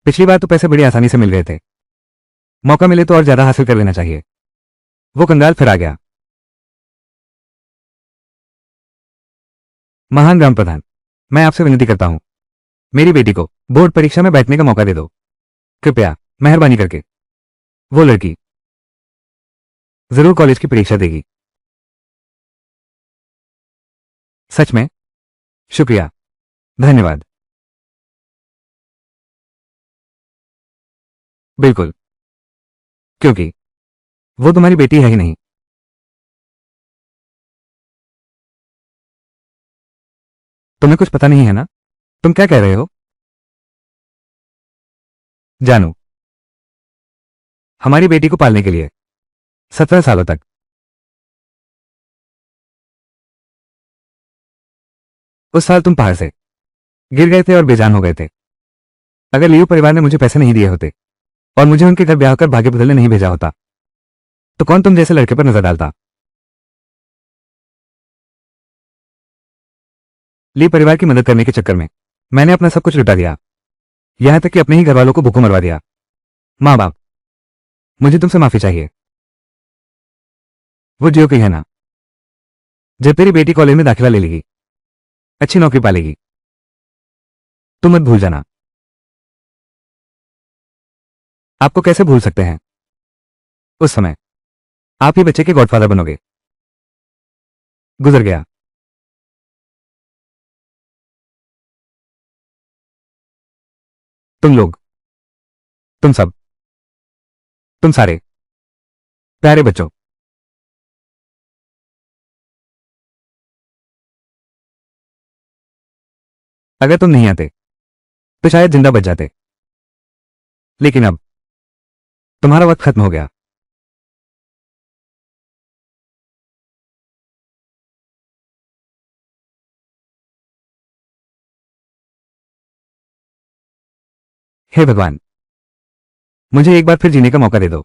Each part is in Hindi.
पिछली बार तो पैसे बड़ी आसानी से मिल गए थे। मौका मिले तो और ज्यादा हासिल कर लेना चाहिए। वो कंगाल फिर आ गया। महान ग्राम प्रधान, मैं आपसे विनती करता हूं, मेरी बेटी को बोर्ड परीक्षा में बैठने का मौका दे दो, कृपया, मेहरबानी करके। वो लड़की जरूर कॉलेज की परीक्षा देगी। सच में? शुक्रिया, धन्यवाद। बिल्कुल, क्योंकि वो तुम्हारी बेटी है ही नहीं। तुम्हें कुछ पता नहीं है ना? तुम क्या कह रहे हो? जानू, हमारी बेटी को पालने के लिए 17 सालों तक। उस साल तुम पहाड़ से गिर गए थे और बेजान हो गए थे। अगर लियू परिवार ने मुझे पैसे नहीं दिए होते और मुझे उनके घर ब्याह कर भाग्य बदलने नहीं भेजा होता, तो कौन तुम जैसे लड़के पर नजर डालता? ली परिवार की मदद करने के चक्कर में मैंने अपना सब कुछ लुटा दिया, यहां तक कि अपने ही घर वालों को भूखों मरवा दिया। माँ बाप, मुझे तुमसे माफी चाहिए। वो जियो की है ना? जब तेरी बेटी कॉलेज में दाखिला ले लेगी, अच्छी नौकरी पालेगी, तुम मत भूल जाना। आपको कैसे भूल सकते हैं? उस समय आप ही बच्चे के गॉडफादर बनोगे। गुजर गया। तुम लोग, तुम सब, तुम सारे प्यारे बच्चों, अगर तुम नहीं आते तो शायद जिंदा बच जाते, लेकिन अब तुम्हारा वक्त खत्म हो गया। हे भगवान, मुझे एक बार फिर जीने का मौका दे दो।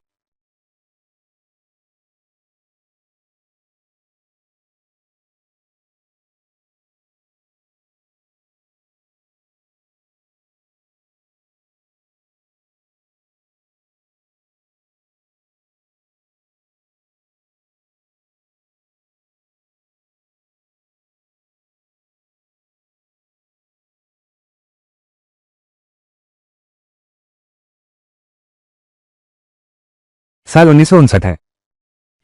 साल 1959 है।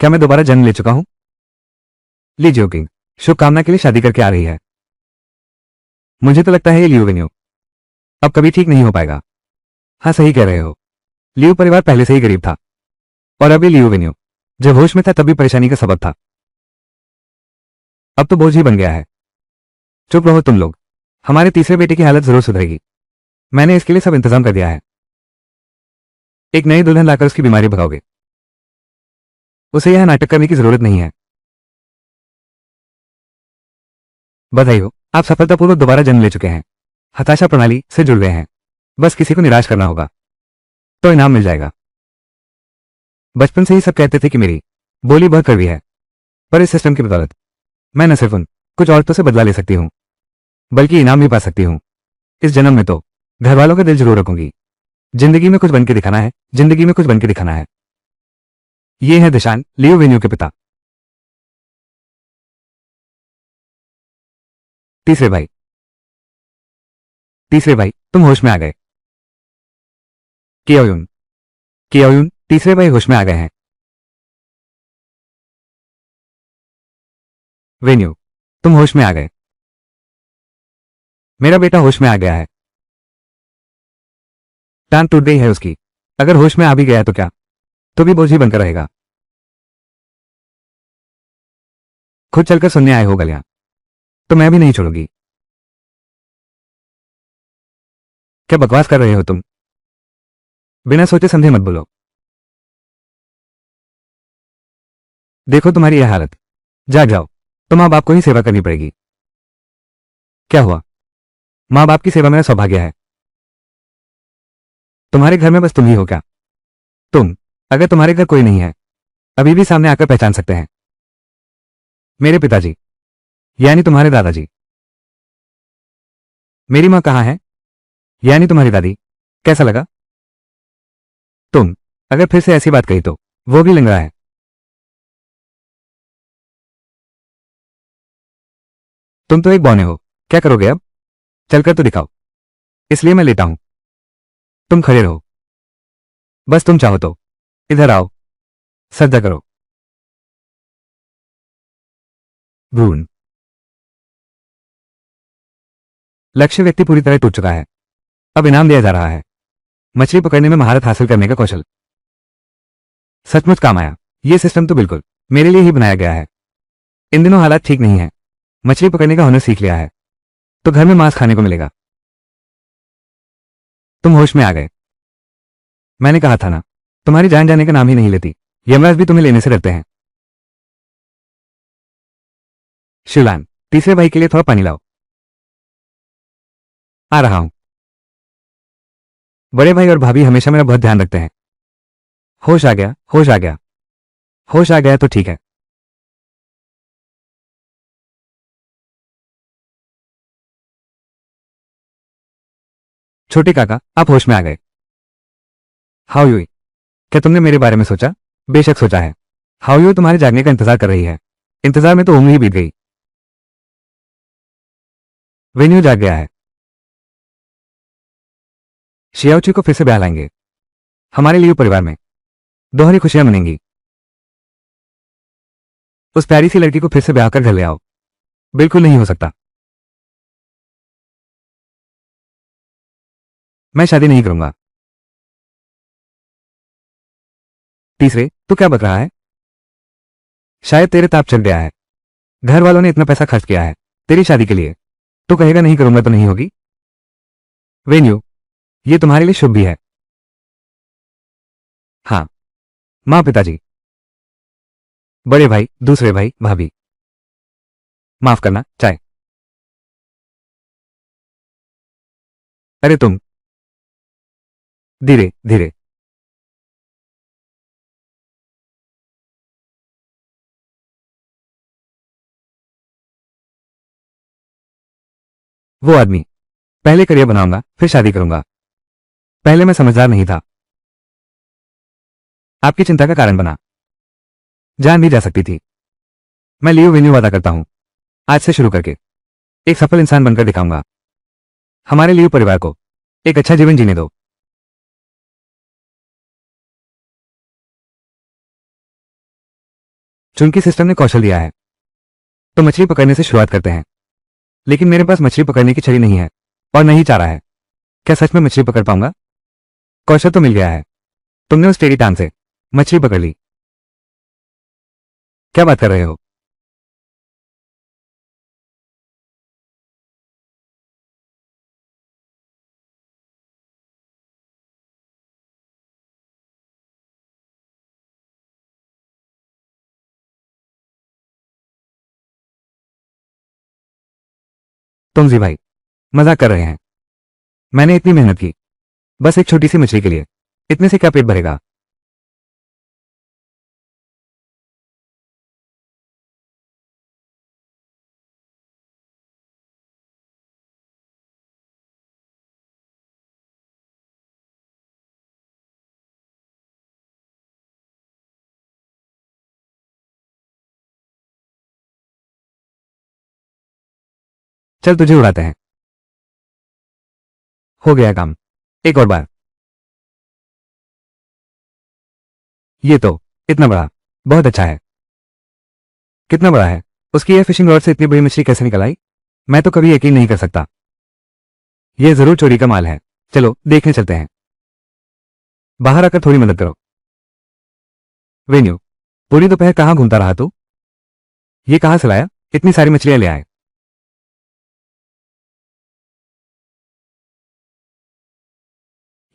क्या मैं दोबारा जन्म ले चुका हूं? लीजिए किंग, शुभकामना के लिए शादी करके आ रही है। मुझे तो लगता है ये लियो वेन्यू अब कभी ठीक नहीं हो पाएगा। हाँ, सही कह रहे हो। लियो परिवार पहले से ही गरीब था, और अभी लियो वेन्यू जब होश में था तब भी परेशानी का सबब था। अब तो बोझ ही बन गया है। चुप रहो तुम लोग। हमारे तीसरे बेटे की हालत जरूर सुधरेगी। मैंने इसके लिए सब इंतजाम कर दिया है। एक नई दुल्हन लाकर उसकी बीमारी भगाओगे। उसे यह नाटक करने की जरूरत नहीं है। बधाई हो, आप सफलतापूर्वक दोबारा जन्म ले चुके हैं। हताशा प्रणाली से जुड़ गए हैं। बस किसी को निराश करना होगा तो इनाम मिल जाएगा। बचपन से ही सब कहते थे कि मेरी बोली बहुत कड़वी है, पर इस सिस्टम की बदौलत मैं न सिर्फ उन कुछ औरतों से बदला ले सकती हूं, बल्कि इनाम भी पा सकती हूं। इस जन्म में तो घर वालों का दिल जरूर रखूंगी। जिंदगी में कुछ बन के दिखाना है, जिंदगी में कुछ बन के दिखाना है। ये है दिशान, लियो वेन्यू के पिता। तीसरे भाई, तीसरे भाई, तुम होश में आ गए। कियोयुन, कियोयुन, तीसरे भाई होश में आ गए हैं। वेन्यू, तुम होश में आ गए। मेरा बेटा होश में आ गया है। टांग टूट गई है उसकी। अगर होश में आ भी गया तो क्या, तो भी बोझ ही बनकर रहेगा। खुद चलकर सुनने आए हो गलियां, तो मैं भी नहीं छोड़ूंगी। क्या बकवास कर रहे हो तुम? बिना सोचे समझे मत बोलो। देखो तुम्हारी यह हालत, जाग जाओ। तो माँ बाप को ही सेवा करनी पड़ेगी। क्या हुआ? माँ बाप की सेवा मेरा सौभाग्य है। तुम्हारे घर में बस तुम ही हो क्या? तुम, अगर तुम्हारे घर कोई नहीं है, अभी भी सामने आकर पहचान सकते हैं। मेरे पिताजी, यानी तुम्हारे दादाजी। मेरी माँ कहाँ है? यानी तुम्हारी दादी। कैसा लगा? तुम अगर फिर से ऐसी बात कही तो वो भी लंगड़ा है। तुम तो एक बौने हो, क्या करोगे अब? चलकर तो दिखाओ। इसलिए मैं लेटा हूं। तुम खड़े रहो। बस तुम चाहो तो इधर आओ, सज्जा करो। भ्रूण। लक्ष्य व्यक्ति पूरी तरह टूट चुका है। अब इनाम दिया जा रहा है, मछली पकड़ने में महारत हासिल करने का कौशल। सचमुच काम आया। ये सिस्टम तो बिल्कुल मेरे लिए ही बनाया गया है। इन दिनों हालात ठीक नहीं है, मछली पकड़ने का हुनर सीख लिया है तो घर में मांस खाने को मिलेगा। तुम होश में आ गए। मैंने कहा था ना, तुम्हारी जान जाने का नाम ही नहीं लेती। यमराज भी तुम्हें लेने से डरते हैं। शिवलान, तीसरे भाई के लिए थोड़ा पानी लाओ। आ रहा हूं। बड़े भाई और भाभी हमेशा मेरा बहुत ध्यान रखते हैं। होश आ गया, होश आ गया। होश आ गया तो ठीक है। छोटे काका, आप होश में आ गए। हाउ यूई, क्या तुमने मेरे बारे में सोचा? बेशक सोचा है। हाउ यू तुम्हारे जागने का इंतजार कर रही है। इंतजार में तो उम्र ही बीत गई। वेन्यू जाग गया है। शियाओची को फिर से ब्याह लाएंगे। हमारे लिए परिवार में दोहरी खुशियां मनेंगी। उस प्यारी सी लड़की को फिर से ब्याह कर घर ले आओ। बिल्कुल नहीं हो सकता। मैं शादी नहीं करूंगा। तीसरे, तू क्या बक रहा है? शायद तेरे ताप चढ़ गया है। घर वालों ने इतना पैसा खर्च किया है तेरी शादी के लिए, तो कहेगा नहीं करूंगा तो नहीं होगी। वेन्यू, ये तुम्हारे लिए शुभ भी है। हाँ। माँ, पिताजी, बड़े भाई, दूसरे भाई, भाभी। माफ करना, चाय। अरे तुम। धीरे धीरे। वो आदमी। पहले करियर बनाऊंगा फिर शादी करूंगा। पहले मैं समझदार नहीं था। आपकी चिंता का कारण बना। जान भी जा सकती थी। मैं लियो वेन्यू वादा करता हूं, आज से शुरू करके एक सफल इंसान बनकर दिखाऊंगा। हमारे लियो परिवार को एक अच्छा जीवन जीने दो। चूंकि सिस्टम ने कौशल दिया है तो मछली पकड़ने से शुरुआत करते हैं। लेकिन मेरे पास मछली पकड़ने की छड़ी नहीं है और नहीं चाह रहा है। क्या सच में मछली पकड़ पाऊंगा? कौशल तो मिल गया है। तुमने उस टेढ़ी टांग से मछली पकड़ ली। क्या बात कर रहे हो? तुम जी भाई मजाक कर रहे हैं। मैंने इतनी मेहनत की बस एक छोटी सी मछली के लिए। इतने से क्या पेट भरेगा? चल तुझे उड़ाते हैं। हो गया काम। एक और बार। ये तो इतना बड़ा, बहुत अच्छा है। कितना बड़ा है? उसकी यह फिशिंग रॉड से इतनी बड़ी मछली कैसे निकल आई? मैं तो कभी यकीन नहीं कर सकता। यह जरूर चोरी का माल है। चलो देखने चलते हैं। बाहर आकर थोड़ी मदद करो। वेन्यू, पूरी दोपहर कहाँ घूमता रहा तू? ये कहाँ से लाया? इतनी सारी मछलियां ले आए।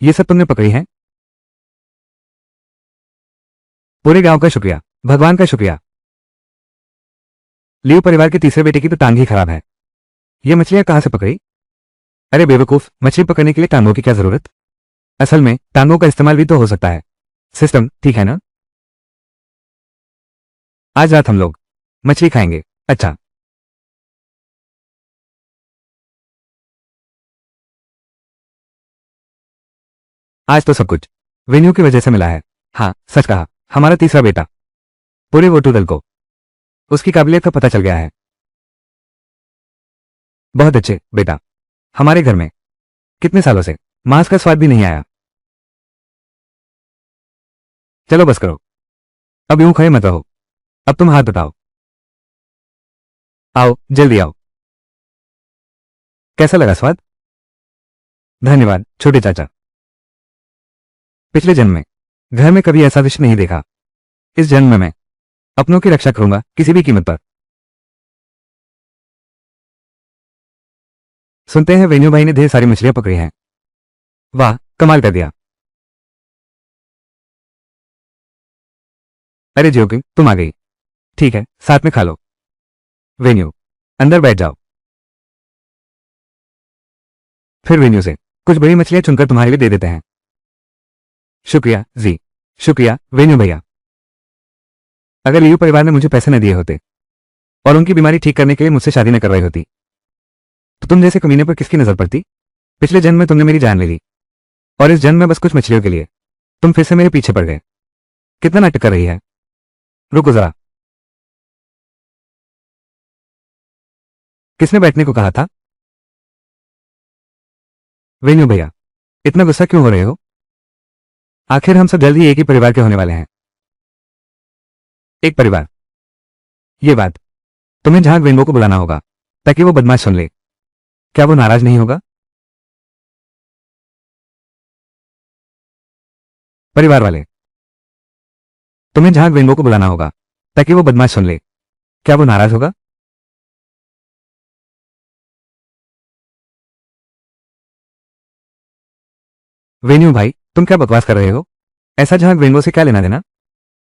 ये सब तुमने पकड़ी हैं? पूरे गांव का शुक्रिया, भगवान का शुक्रिया। लियो परिवार के तीसरे बेटे की तो टांग ही खराब है। ये मछलियां कहाँ से पकड़ी? अरे बेवकूफ, मछली पकड़ने के लिए टांगों की क्या जरूरत? असल में टांगों का इस्तेमाल भी तो हो सकता है। सिस्टम ठीक है ना? आज रात हम लोग मछली खाएंगे। अच्छा। आज तो सब कुछ वेन्यू की वजह से मिला है। हाँ, सच कहा, हमारा तीसरा बेटा। पूरे वोटू दल को उसकी काबिलियत का पता चल गया है। बहुत अच्छे बेटा। हमारे घर में कितने सालों से मांस का स्वाद भी नहीं आया। चलो बस करो, अब यूं खड़े मत रहो। अब तुम हाथ उठाओ। आओ, जल्दी आओ। कैसा लगा स्वाद? धन्यवाद छोटे चाचा। पिछले जन्म में घर में कभी ऐसा दृश्य नहीं देखा। इस जन्म में मैं अपनों की रक्षा करूंगा किसी भी कीमत पर। सुनते हैं वेन्यू भाई ने ढेर सारी मछलियां पकड़ी हैं। वाह, कमाल कर दिया। अरे ज्योकिंग, तुम आ गई। ठीक है, साथ में खा लो। वेन्यू, अंदर बैठ जाओ। फिर वेन्यू से कुछ बड़ी मछलियां चुनकर तुम्हारे लिए दे देते हैं। शुक्रिया जी। शुक्रिया वेन्यू भैया। अगर लियू परिवार ने मुझे पैसे न दिए होते और उनकी बीमारी ठीक करने के लिए मुझसे शादी न करवाई होती तो तुम जैसे कमीने पर किसकी नजर पड़ती? पिछले जन्म में तुमने मेरी जान ले ली और इस जन्म में बस कुछ मछलियों के लिए तुम फिर से मेरे पीछे पड़ गए। कितना नाटक कर रही है। रुको जरा, किसने बैठने को कहा था? वेन्यू भैया, इतना गुस्सा क्यों हो रहे हो? आखिर हम सब जल्द ही एक ही परिवार के होने वाले हैं। एक परिवार। ये बात तुम्हें झांग वेन्बो को बुलाना होगा ताकि वो बदमाश सुन ले। क्या वो नाराज नहीं होगा? परिवार वाले, तुम्हें झांग वेन्बो को बुलाना होगा ताकि वो बदमाश सुन ले। क्या वो नाराज होगा? वेन्यू भाई, तुम क्या बकवास कर रहे हो? ऐसा झांग वेन्बो से क्या लेना देना?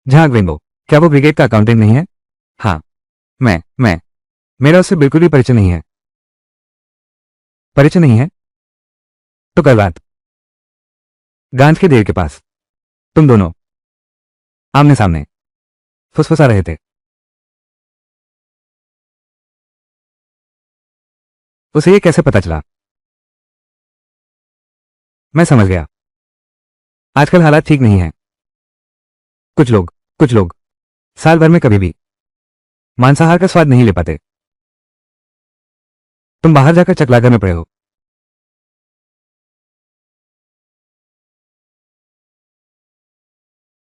झांग वेन्बो, क्या वो ब्रिगेड का अकाउंटेंट नहीं है? हाँ, मैं मेरा उससे बिल्कुल भी परिचय नहीं है। परिचय नहीं है तो कल रात गांज के देर के पास तुम दोनों आमने सामने फुसफुसा रहे थे। उसे ये कैसे पता चला? मैं समझ गया। आजकल हालात ठीक नहीं है। कुछ लोग साल भर में कभी भी मांसाहार का स्वाद नहीं ले पाते। तुम बाहर जाकर चकलागर में पड़े हो।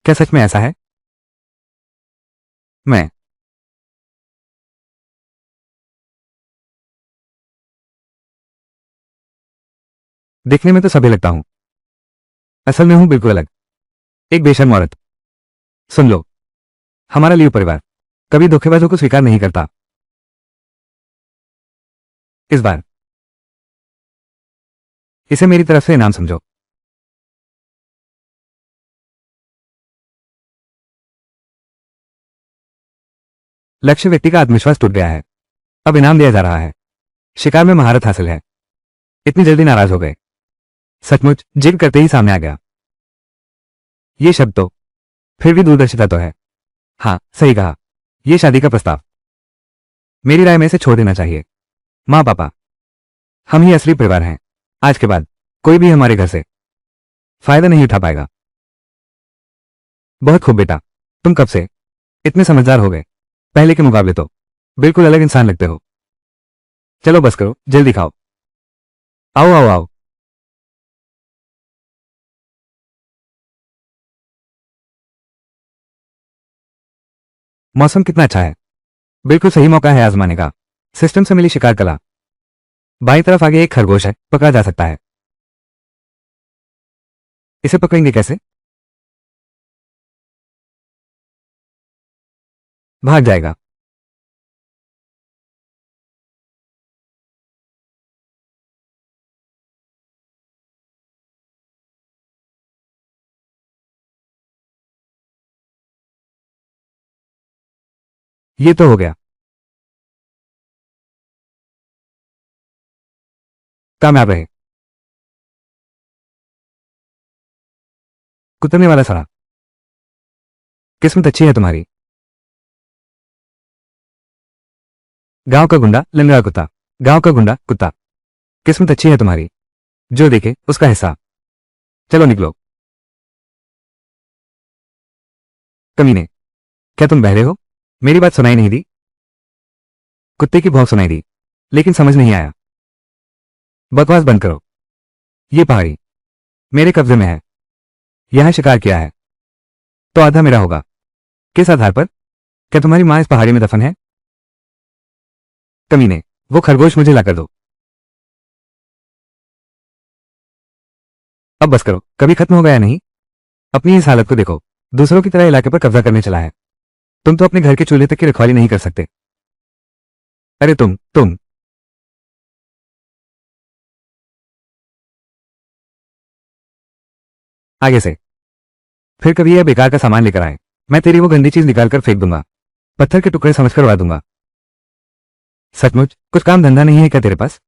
क्या सच में ऐसा है? मैं दिखने में तो सभी लगता हूं, असल में हूं बिल्कुल अलग। एक बेशर्म औरत। सुन लो, हमारा लियो परिवार कभी धोखेबाजों को स्वीकार नहीं करता। इस बार इसे मेरी तरफ से इनाम समझो। लक्ष्य व्यक्ति का आत्मविश्वास टूट गया है। अब इनाम दिया जा रहा है। शिकार में महारत हासिल है। इतनी जल्दी नाराज हो गए? सचमुच जिद करते ही सामने आ गया। ये शब्द तो फिर भी दूरदर्शिता तो है। हाँ, सही कहा। ये शादी का प्रस्ताव। मेरी राय में इसे छोड़ देना चाहिए। माँ पापा, हम ही असली परिवार हैं। आज के बाद कोई भी हमारे घर से फायदा नहीं उठा पाएगा। बहुत खूब बेटा, तुम कब से इतने समझदार हो गए? पहले के मुकाबले तो बिल्कुल अलग इंसान लगते हो। चलो बस करो, जल्दी खाओ। आओ आओ आओ। मौसम कितना अच्छा है। बिल्कुल सही मौका है आजमाने का। सिस्टम से मिली शिकार कला। बाईं तरफ आगे एक खरगोश है, पकड़ा जा सकता है। इसे पकड़ेंगे कैसे? भाग जाएगा। ये तो हो गया। कामयाब रहे। कुतरने वाला सड़ा। किस्मत अच्छी है तुम्हारी। गांव का गुंडा लंगड़ा कुत्ता। गांव का गुंडा कुत्ता। किस्मत अच्छी है तुम्हारी। जो देखे उसका हिस्सा। चलो निकलो। कमीने, क्या तुम बहरे हो? मेरी बात सुनाई नहीं दी? कुत्ते की भौंक सुनाई दी, लेकिन समझ नहीं आया। बकवास बंद करो। ये पहाड़ी मेरे कब्जे में है, यहां शिकार किया है, तो आधा मेरा होगा। किस आधार पर? क्या तुम्हारी मां इस पहाड़ी में दफन है? कमीने, वो खरगोश मुझे लाकर दो। अब बस करो, कभी खत्म हो गया नहीं? अपनी इस हालत को देखो, दूसरों की तरह इलाके पर कब्जा करने चला है। तुम तो अपने घर के चूल्हे तक की रखवाली नहीं कर सकते। अरे तुम आगे से फिर कभी यह बेकार का सामान लेकर आए, मैं तेरी वो गंदी चीज निकाल कर फेंक दूंगा, पत्थर के टुकड़े समझकर उड़ा दूंगा। सचमुच कुछ काम धंधा नहीं है क्या तेरे पास?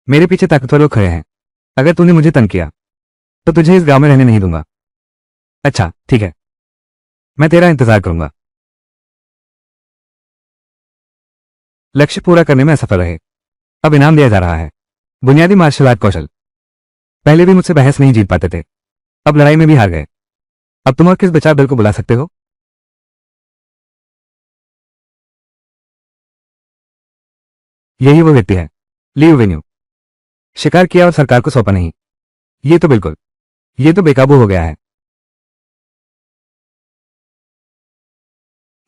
मेरे पीछे ताकतवर लोग खड़े हैं, अगर तूने मुझे तंग किया तो तुझे इस गांव में रहने नहीं दूंगा। अच्छा ठीक है, मैं तेरा इंतजार करूंगा। लक्ष्य पूरा करने में असफल रहे, अब इनाम दिया जा रहा है। बुनियादी मार्शल आर्ट कौशल। पहले भी मुझसे बहस नहीं जीत पाते थे, अब लड़ाई में भी हार गए। अब तुम और किस बचाव दल को बुला सकते हो? यही वो व्यक्ति है, लीव वेन्यू। शिकार किया और सरकार को सौंपा नहीं, ये तो बेकाबू हो गया है।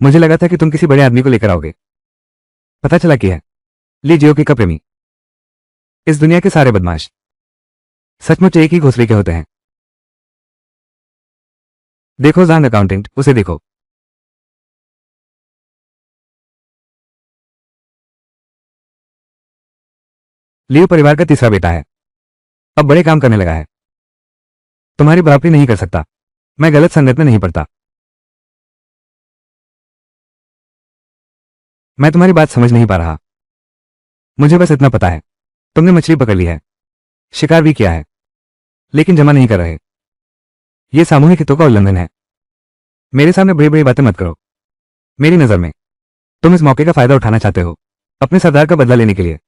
मुझे लगा था कि तुम किसी बड़े आदमी को लेकर आओगे, पता चला कि है ली जियोकी का प्रेमी। इस दुनिया के सारे बदमाश सचमुच एक ही घोंसले के होते हैं। देखो जान अकाउंटेंट, उसे देखो। लियो परिवार का तीसरा बेटा है, अब बड़े काम करने लगा है। तुम्हारी बराबरी नहीं कर सकता, मैं गलत संगत में नहीं पड़ता। मैं तुम्हारी बात समझ नहीं पा रहा। मुझे बस इतना पता है, तुमने मछली पकड़ ली है, शिकार भी किया है, लेकिन जमा नहीं कर रहे। यह सामूहिक हितों का उल्लंघन है। मेरे सामने बड़ी बड़ी बातें मत करो। मेरी नजर में तुम इस मौके का फायदा उठाना चाहते हो, अपने सरदार का बदला लेने के लिए।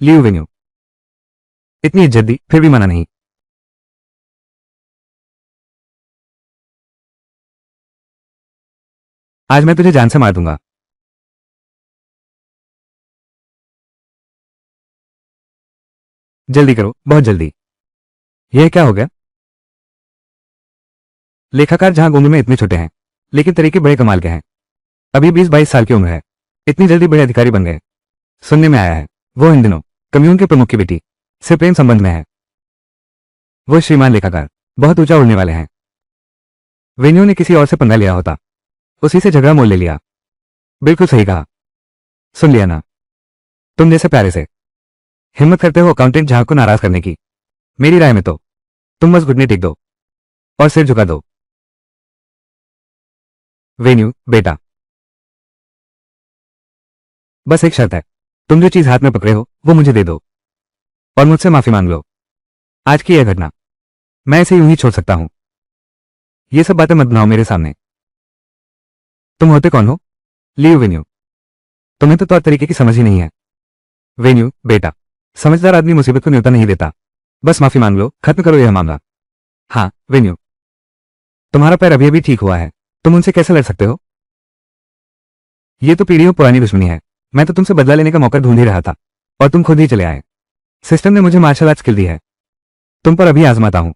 लियू वेन्यू, इतनी इज्जत दी फिर भी माना नहीं। आज मैं तुझे जान से मार दूंगा। जल्दी करो, बहुत जल्दी। यह क्या हो गया? लेखाकार जहां उम्र में इतने छोटे हैं, लेकिन तरीके बड़े कमाल के हैं। अभी 20-22 साल की उम्र है, इतनी जल्दी बड़े अधिकारी बन गए। सुनने में आया है वो इन दिनों कम्यून के प्रमुख की बेटी से प्रेम संबंध में है। वो श्रीमान लेखाकार बहुत ऊंचा उड़ने वाले हैं। वेन्यू ने किसी और से पंगा लिया होता, उसी से झगड़ा मोल ले लिया। बिल्कुल सही कहा, सुन लिया ना? तुम जैसे प्यारे से हिम्मत करते हो अकाउंटेंट जहां को नाराज करने की। मेरी राय में तो तुम बस घुटने टेक दो और सिर झुका दो। वेन्यू बेटा, बस एक शर्त है, तुम जो चीज हाथ में पकड़े हो वो मुझे दे दो और मुझसे माफी मांग लो। आज की यह घटना मैं इसे यूं ही छोड़ सकता हूं। ये सब बातें मत बनाओ मेरे सामने। तुम होते कौन हो? लीव वेन्यू, तुम्हें तो तौर तरीके की समझ ही नहीं है। वेन्यू बेटा, समझदार आदमी मुसीबत को न्योता नहीं देता, बस माफी मांग लो, खत्म करो यह मामला। हाँ वेन्यू, तुम्हारा पैर अभी अभी ठीक हुआ है, तुम उनसे कैसे लड़ सकते हो? ये तो पीढ़ियों पुरानी दुश्मनी है। मैं तो तुमसे बदला लेने का मौका ढूंढ ही रहा था और तुम खुद ही चले आए। सिस्टम ने मुझे मार्शल आर्ट स्किल दी है, तुम पर अभी आजमाता हूं।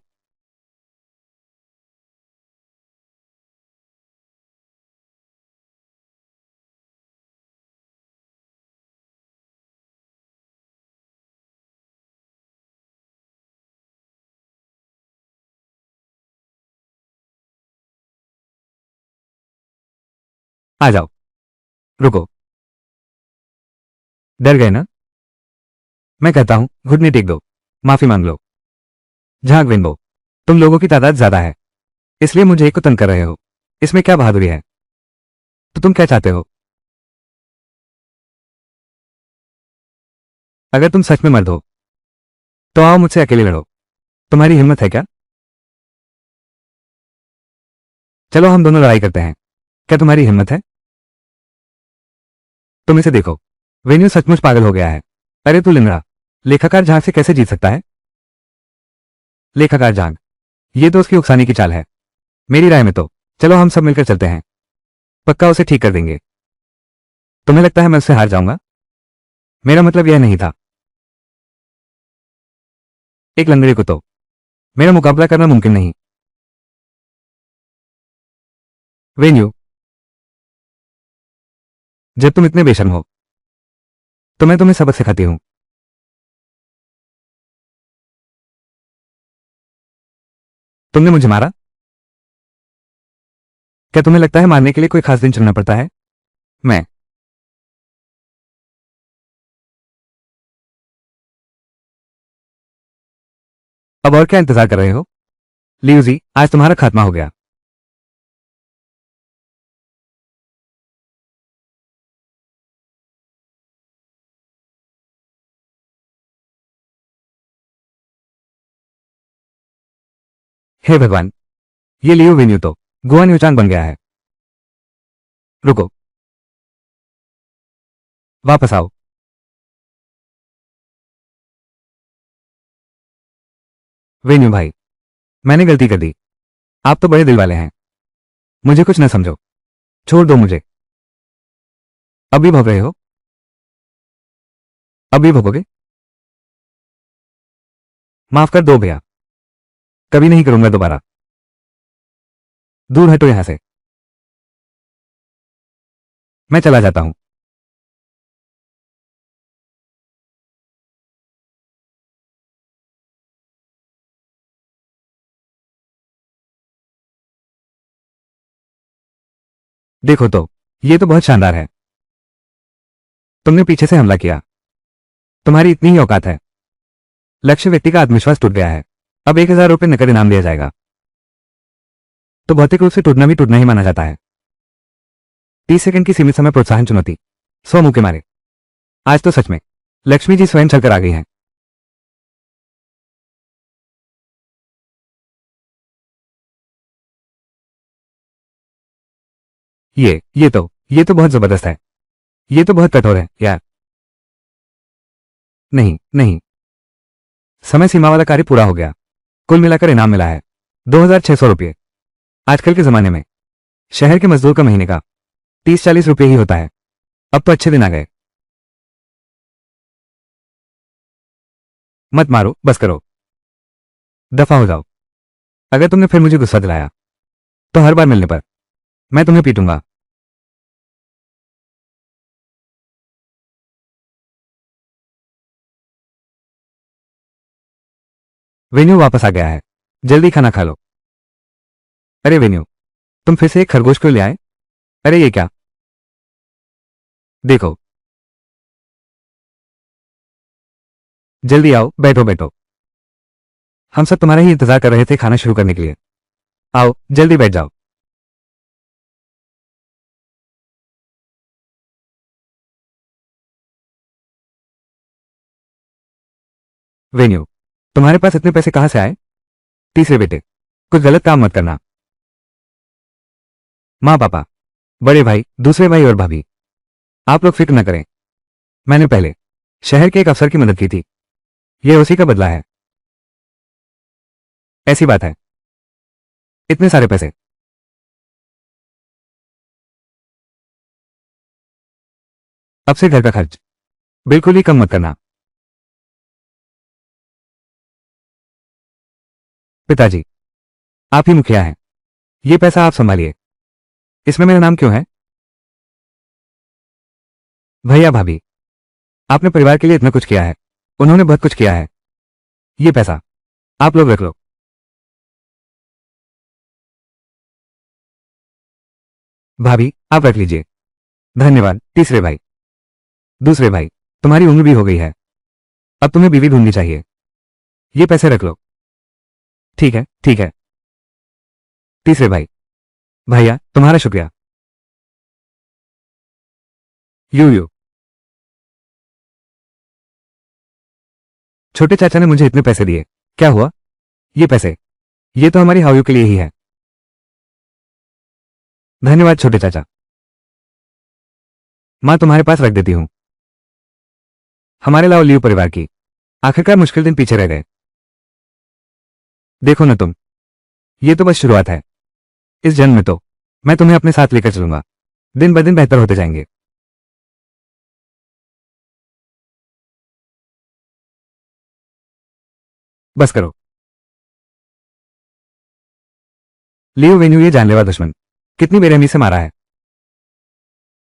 आ जाओ। रुको, डर गए ना? मैं कहता हूं घुटने टेक दो, माफी मांग लो। झाग विनबो, तुम लोगों की तादाद ज्यादा है, इसलिए मुझे एक को तंग कर रहे हो। इसमें क्या बहादुरी है? तो तुम क्या चाहते हो? अगर तुम सच में मर्द हो तो आओ मुझसे अकेले लड़ो। तुम्हारी हिम्मत है क्या? चलो हम दोनों लड़ाई करते हैं। क्या तुम्हारी हिम्मत है? तुम इसे देखो, वेन्यू सचमुच पागल हो गया है। अरे तू लिंगड़ा, लेखाकार झांग से कैसे जीत सकता है? लेखाकार झांग, ये तो उसकी उकसाने की चाल है। मेरी राय में तो चलो हम सब मिलकर चलते हैं, पक्का उसे ठीक कर देंगे। तुम्हें लगता है मैं उससे हार जाऊंगा? मेरा मतलब यह नहीं था। एक लंगड़े को तो मेरा मुकाबला करना मुमकिन नहीं। वेन्यू, जब तुम इतने बेशर्म हो तो मैं तुम्हें सबक सिखाती हूं। तुमने मुझे मारा? क्या तुम्हें लगता है मारने के लिए कोई खास दिन चुनना पड़ता है? मैं अब और क्या इंतजार कर रहे हो? लियूजी, आज तुम्हारा खात्मा हो गया। हे भगवान, ये लियो वेन्यू तो गुआन यूचांग बन गया है। रुको, वापस आओ। वेन्यू भाई, मैंने गलती कर दी। आप तो बड़े दिल वाले हैं, मुझे कुछ न समझो, छोड़ दो मुझे। अभी भोग रहे हो? अभी भोगोगे? माफ कर दो भैया, कभी नहीं करूंगा दोबारा। दूर हटो यहां से, मैं चला जाता हूं। देखो तो, ये तो बहुत शानदार है। तुमने पीछे से हमला किया, तुम्हारी इतनी ही औकात है। लक्ष्य व्यक्ति का आत्मविश्वास टूट गया है। अब 1000 रुपये नकद इनाम दिया जाएगा। तो भौतिक रूप से टूटना भी टूटना ही माना जाता है। 30 सेकंड की सीमित समय प्रोत्साहन चुनौती, 100 मुंह के मारे। आज तो सच में लक्ष्मी जी स्वयं चलकर आ गई हैं। ये तो बहुत जबरदस्त है। ये तो बहुत कठोर है यार। नहीं नहीं, समय सीमा वाला कार्य पूरा हो गया। कुल मिलाकर इनाम मिला है 2600 रुपये। आजकल के जमाने में शहर के मजदूर का महीने का 30-40 रुपये ही होता है। अब तो अच्छे दिन आ गए। मत मारो, बस करो, दफा हो जाओ। अगर तुमने फिर मुझे गुस्सा दिलाया तो हर बार मिलने पर मैं तुम्हें पीटूंगा। वेन्यू वापस आ गया है, जल्दी खाना खा लो। अरे वेन्यू, तुम फिर से एक खरगोश क्यों ले आए? अरे ये क्या? देखो, जल्दी आओ, बैठो बैठो। हम सब तुम्हारा ही इंतजार कर रहे थे खाना शुरू करने के लिए। आओ जल्दी बैठ जाओ। वेन्यू, तुम्हारे पास इतने पैसे कहां से आए? तीसरे बेटे, कुछ गलत काम मत करना। माँ पापा, बड़े भाई, दूसरे भाई और भाभी, आप लोग फिक्र न करें। मैंने पहले शहर के एक अफसर की मदद की थी, यह उसी का बदला है। ऐसी बात है। इतने सारे पैसे? अब से घर का खर्च बिल्कुल ही कम मत करना। पिताजी, आप ही मुखिया हैं, ये पैसा आप संभालिए। इसमें मेरा नाम क्यों है? भैया भाभी, आपने परिवार के लिए इतना कुछ किया है, उन्होंने बहुत कुछ किया है। ये पैसा आप लोग रख लो। भाभी, आप रख लीजिए। धन्यवाद। तीसरे भाई, दूसरे भाई, तुम्हारी उम्र भी हो गई है, अब तुम्हें बीवी ढूंढनी चाहिए। ये पैसे रख लो। ठीक है ठीक है। तीसरे भाई, भैया तुम्हारा शुक्रिया। यू छोटे चाचा ने मुझे इतने पैसे दिए, क्या हुआ? ये पैसे, ये तो हमारी हाउयू के लिए ही है। धन्यवाद छोटे चाचा। माँ तुम्हारे पास रख देती हूँ। हमारे लाओ लियो परिवार की आखिरकार मुश्किल दिन पीछे रह गए। देखो न तुम, ये तो बस शुरुआत है। इस जन्म में तो मैं तुम्हें अपने साथ लेकर चलूंगा। दिन ब दिन बेहतर होते जाएंगे। बस करो। लियो वेन्यू ये जानलेवा दुश्मन कितनी बेरहमी से मारा है।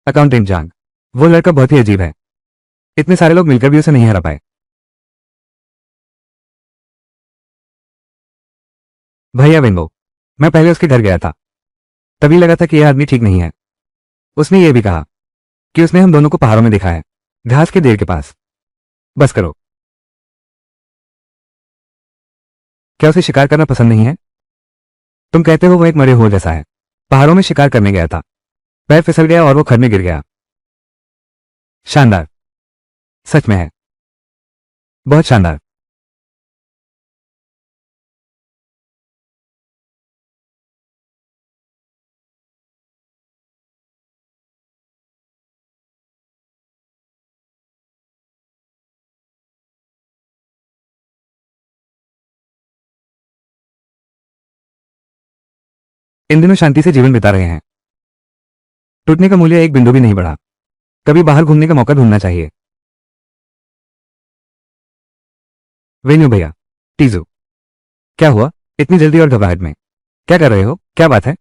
अकाउंटेंट जांग, वो लड़का बहुत ही अजीब है। इतने सारे लोग मिलकर भी उसे नहीं हरा पाए। भैया वेन्बो, मैं पहले उसके घर गया था, तभी लगा था कि यह आदमी ठीक नहीं है। उसने ये भी कहा कि उसने हम दोनों को पहाड़ों में देखा है, घास के देर के पास। बस करो। क्या उसे शिकार करना पसंद नहीं है? तुम कहते हो वो एक मरे हुए जैसा है। पहाड़ों में शिकार करने गया था, पैर फिसल गया और वो खड्ड में गिर गया। शानदार। सच में है, बहुत शानदार। इन दिनों शांति से जीवन बिता रहे हैं। टूटने का मूल्य एक बिंदु भी नहीं बढ़ा। कभी बाहर घूमने का मौका ढूंढना चाहिए। वेन्यू भैया। टीजू, क्या हुआ इतनी जल्दी और घबराहट में? क्या कर रहे हो? क्या बात है?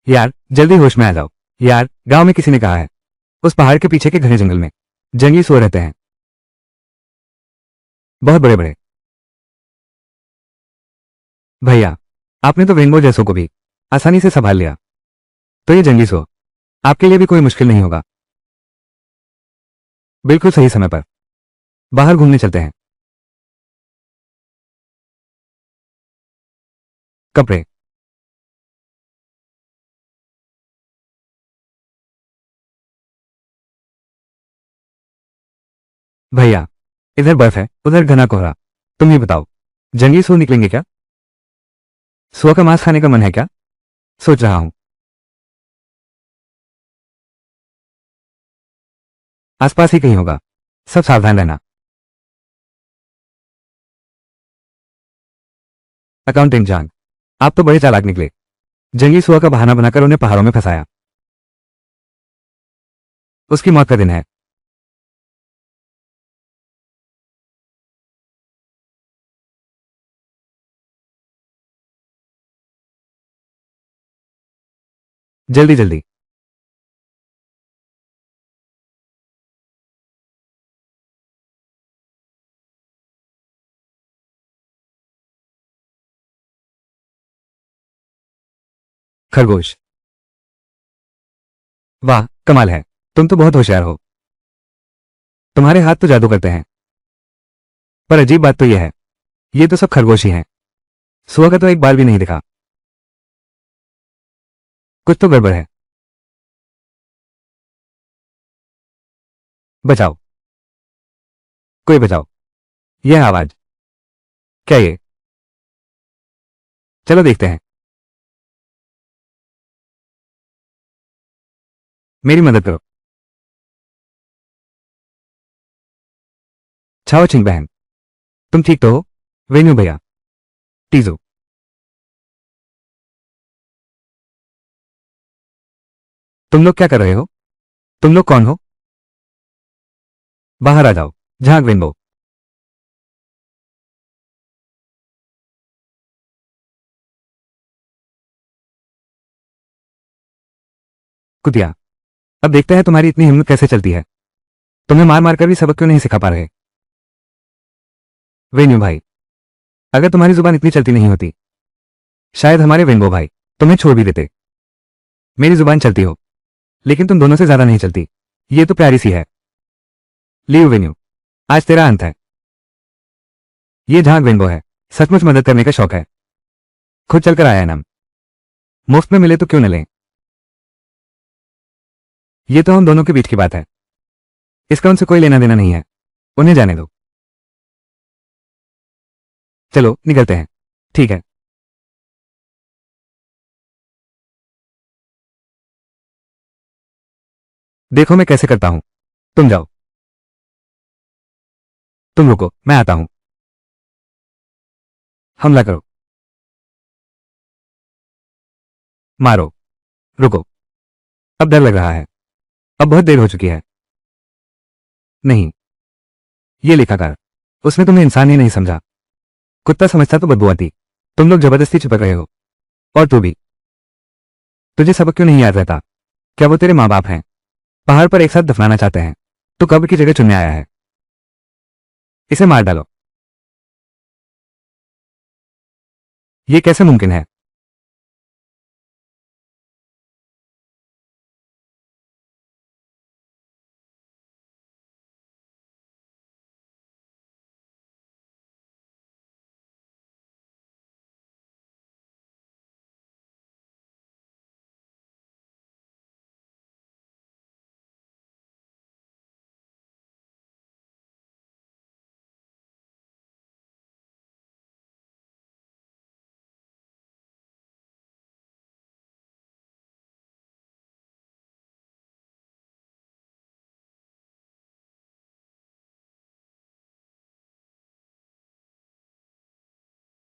यार जल्दी होश में आ जाओ। यार गांव में किसी ने कहा है उस पहाड़ के पीछे के घने जंगल में जंगली सुअर रहते हैं, बहुत बड़े बड़े। भैया, आपने तो रेनबो जैसों को भी आसानी से संभाल लिया, तो ये जंगली सुअर आपके लिए भी कोई मुश्किल नहीं होगा। बिल्कुल सही समय पर बाहर घूमने चलते हैं। कपड़े। भैया, इधर बर्फ है उधर घना कोहरा। तुम ही बताओ, जंगली सुअर निकलेंगे क्या? सुअर का मांस खाने का मन है क्या? सोच रहा हूं। आसपास ही कहीं होगा, सब सावधान रहना। अकाउंटेंट जांग, आप तो बड़े चालाक निकले। जंगली सुअर का बहाना बनाकर उन्हें पहाड़ों में फंसाया। उसकी मौत का दिन है। जल्दी जल्दी। खरगोश। वाह कमाल है, तुम तो बहुत होशियार हो। तुम्हारे हाथ तो जादू करते हैं। पर अजीब बात तो यह है, ये तो सब खरगोश ही हैं। सुअर का तो एक बाल भी नहीं दिखा। कुछ तो गड़बड़ है। बचाओ, कोई बचाओ। यह आवाज, क्या ये? चलो देखते हैं। मेरी मदद करो। छाओ छिंग बहन, तुम ठीक तो हो? वेन्यू भैया। टीजू, तुम लोग क्या कर रहे हो? तुम लोग कौन हो? बाहर आ जाओ। झांक रेनबो। कुतिया, अब देखते हैं तुम्हारी इतनी हिम्मत कैसे चलती है। तुम्हें मार मार कर भी सबक क्यों नहीं सिखा पा रहे? वेन्यू भाई, अगर तुम्हारी जुबान इतनी चलती नहीं होती, शायद हमारे वेनबो भाई तुम्हें छोड़ भी देते। मेरी जुबान चलती हो, लेकिन तुम दोनों से ज्यादा नहीं चलती। ये तो प्यारी सी है। लीव वेन्यू, आज तेरा अंत है। ये झांक वेनबो है, सचमुच मदद करने का शौक है। खुद चलकर आया है नाम, मुफ्त में मिले तो क्यों न लें। ये तो हम दोनों के बीच की बात है, इसका उनसे कोई लेना देना नहीं है। उन्हें जाने दो। चलो निकलते हैं। ठीक है। देखो मैं कैसे करता हूं, तुम जाओ। तुम रुको, मैं आता हूं। हमला करो, मारो। रुको, अब डर लग रहा है। अब बहुत देर हो चुकी है। नहीं, ये लेखाकार, उसने तुम्हें इंसान ही नहीं समझा। कुत्ता समझता तो बदबू आती। तुम लोग जबरदस्ती चिपक रहे हो। और तू भी। तुझे सबक क्यों नहीं याद रहता? क्या वो तेरे माँ बाप हैं? पहाड़ पर एक साथ दफनाना चाहते हैं। तो कब्र की जगह चुनने आया है। इसे मार डालो। ये कैसे मुमकिन है?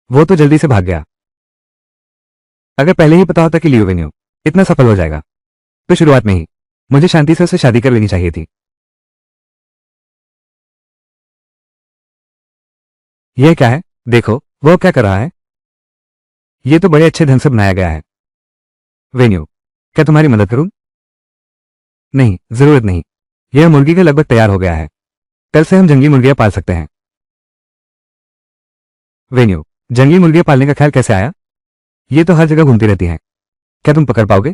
वो तो जल्दी से भाग गया। अगर पहले ही पता होता कि लियो वेन्यू इतना सफल हो जाएगा, तो शुरुआत में ही मुझे शांति से उससे शादी कर लेनी चाहिए थी। यह क्या है? देखो, वो क्या कर रहा है। ये तो बड़े अच्छे ढंग से बनाया गया है। वेन्यू, क्या तुम्हारी मदद करूं? नहीं, जरूरत नहीं। यह मुर्गी का लगभग तैयार हो गया है। कल से हम जंगली मुर्गियां पाल सकते हैं। वेन्यू, जंगली मुर्गियां पालने का ख्याल कैसे आया? ये तो हर जगह घूमती रहती हैं। क्या तुम पकड़ पाओगे?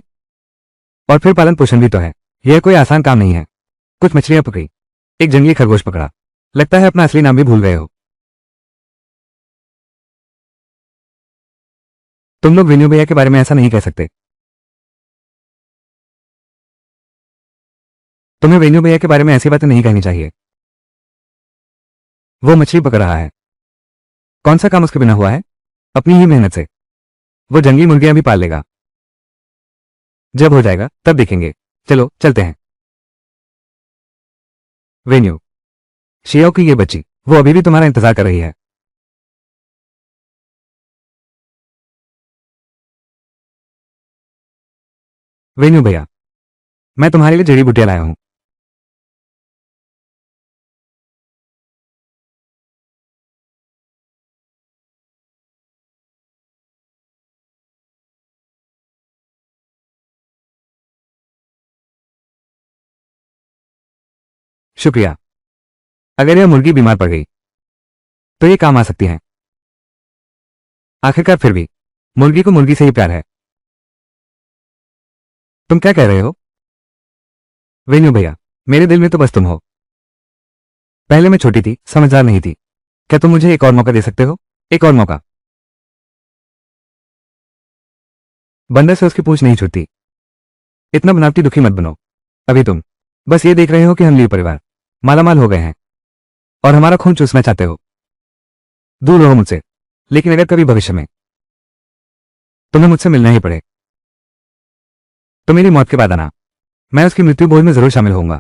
और फिर पालन पोषण भी तो है। यह कोई आसान काम नहीं है। कुछ मछलियां पकड़ी, एक जंगली खरगोश पकड़ा। लगता है अपना असली नाम भी भूल गए हो। तुम लोग वेन्यू भैया के बारे में ऐसा नहीं कह सकते। तुम्हें वेन्यू भैया के बारे में ऐसी बातें नहीं कहनी चाहिए। वो मछली पकड़ रहा है। कौन सा काम उसके बिना हुआ है? अपनी ही मेहनत से। वो जंगली मुर्गियां भी पाल लेगा। जब हो जाएगा तब देखेंगे। चलो चलते हैं। वेन्यू, शियाओ की ये बच्ची, वो अभी भी तुम्हारा इंतजार कर रही है। वेन्यू भैया, मैं तुम्हारे लिए जड़ी बूटियां लाया हूं। शुक्रिया। अगर यह मुर्गी बीमार पड़ गई तो ये काम आ सकती है। आखिरकार फिर भी मुर्गी को मुर्गी से ही प्यार है। तुम क्या कह रहे हो? वेन्यू भैया, मेरे दिल में तो बस तुम हो। पहले मैं छोटी थी, समझदार नहीं थी। क्या तुम मुझे एक और मौका दे सकते हो? एक और मौका। बंदर से उसकी पूंछ नहीं छूटती। इतना बनावटी दुखी मत बनो। अभी तुम बस ये देख रहे हो कि हम लिए परिवार मालामाल हो गए हैं और हमारा खून चूसना चाहते हो। दूर रहो मुझसे। लेकिन अगर कभी भविष्य में तुम्हें मुझसे मिलना ही पड़े तो मेरी मौत के बाद आना। मैं उसकी मृत्यु भोज में जरूर शामिल होऊंगा।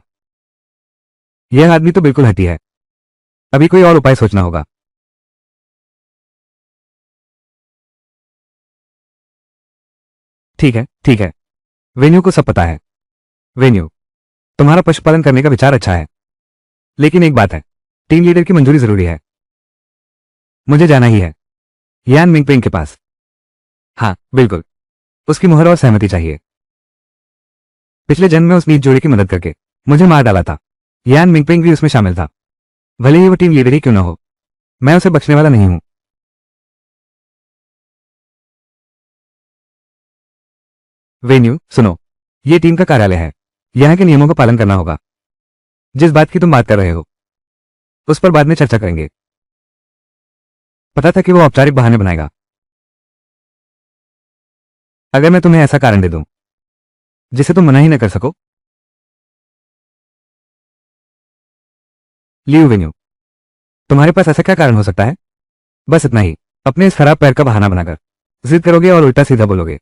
यह आदमी तो बिल्कुल हटी है। अभी कोई और उपाय सोचना होगा। ठीक है, ठीक है। वेन्यू को सब पता है। वेन्यू, तुम्हारा पशुपालन करने का विचार अच्छा है, लेकिन एक बात है, टीम लीडर की मंजूरी जरूरी है। मुझे जाना ही है यान मिंगपिंग के पास। हाँ, बिल्कुल। उसकी मुहर और सहमति चाहिए। पिछले जन्म में उस नीच जोड़ी की मदद करके मुझे मार डाला था। यान मिंगपिंग भी उसमें शामिल था। भले ही वो टीम लीडर ही क्यों ना हो, मैं उसे बख्शने वाला नहीं हूं। वेन्यू, सुनो। ये टीम का कार्यालय है। यहाँ के नियमों का पालन करना होगा। जिस बात की तुम बात कर रहे हो उस पर बाद में चर्चा करेंगे। पता था कि वो औपचारिक बहाने बनाएगा। अगर मैं तुम्हें ऐसा कारण दे दूं जिसे तुम मना ही न कर सको। लियू वेन्यू, तुम्हारे पास ऐसा क्या कारण हो सकता है? बस इतना ही। अपने इस खराब पैर का बहाना बनाकर जिद करोगे और उल्टा सीधा बोलोगे।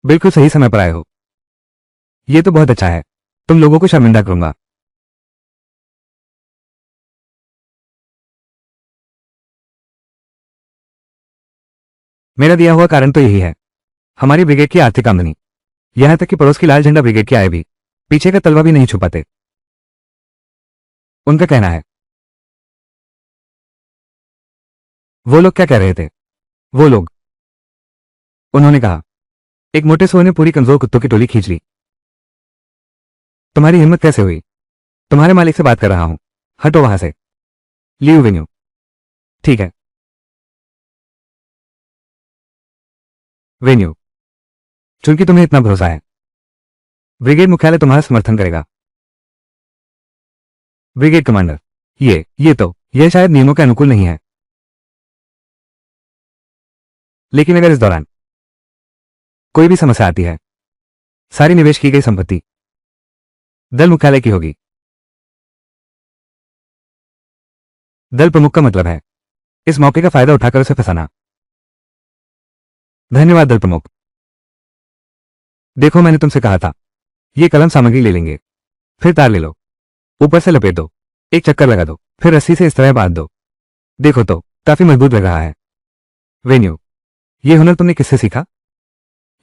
बिल्कुल सही समय पर आए हो। ये तो बहुत अच्छा है। तुम लोगों को शर्मिंदा करूंगा। मेरा दिया हुआ कारण तो यही है, हमारी ब्रिगेड की आर्थिक आमदनी। यहां तक कि पड़ोस की लाल झंडा ब्रिगेड के आए भी पीछे का तलवा भी नहीं छुपाते। उनका कहना है। वो लोग क्या कह रहे थे? वो लोग, उन्होंने कहा, एक मोटे सोए ने पूरी कमजोर कुत्तों की टोली खींच ली। तुम्हारी हिम्मत कैसे हुई? तुम्हारे मालिक से बात कर रहा हूं। हटो वहां से। Liu venue. ठीक है। वेन्यू, चूंकि तुम्हें इतना भरोसा है, ब्रिगेड मुख्यालय तुम्हारा समर्थन करेगा। ब्रिगेड कमांडर, यह शायद नियमों के अनुकूल नहीं है, लेकिन अगर इस दौरान कोई भी समस्या आती है, सारी निवेश की गई संपत्ति दल मुख्यालय की होगी। दल प्रमुख का मतलब है इस मौके का फायदा उठाकर उसे फंसाना। धन्यवाद दल प्रमुख। देखो, मैंने तुमसे कहा था, ये कलम सामग्री ले लेंगे, फिर तार ले लो, ऊपर से लपेट दो, एक चक्कर लगा दो, फिर रस्सी से इस तरह बांध दो। देखो तो, काफी मजबूत लग रहा है। वेन्यू, ये हुनर तुमने किससे सीखा?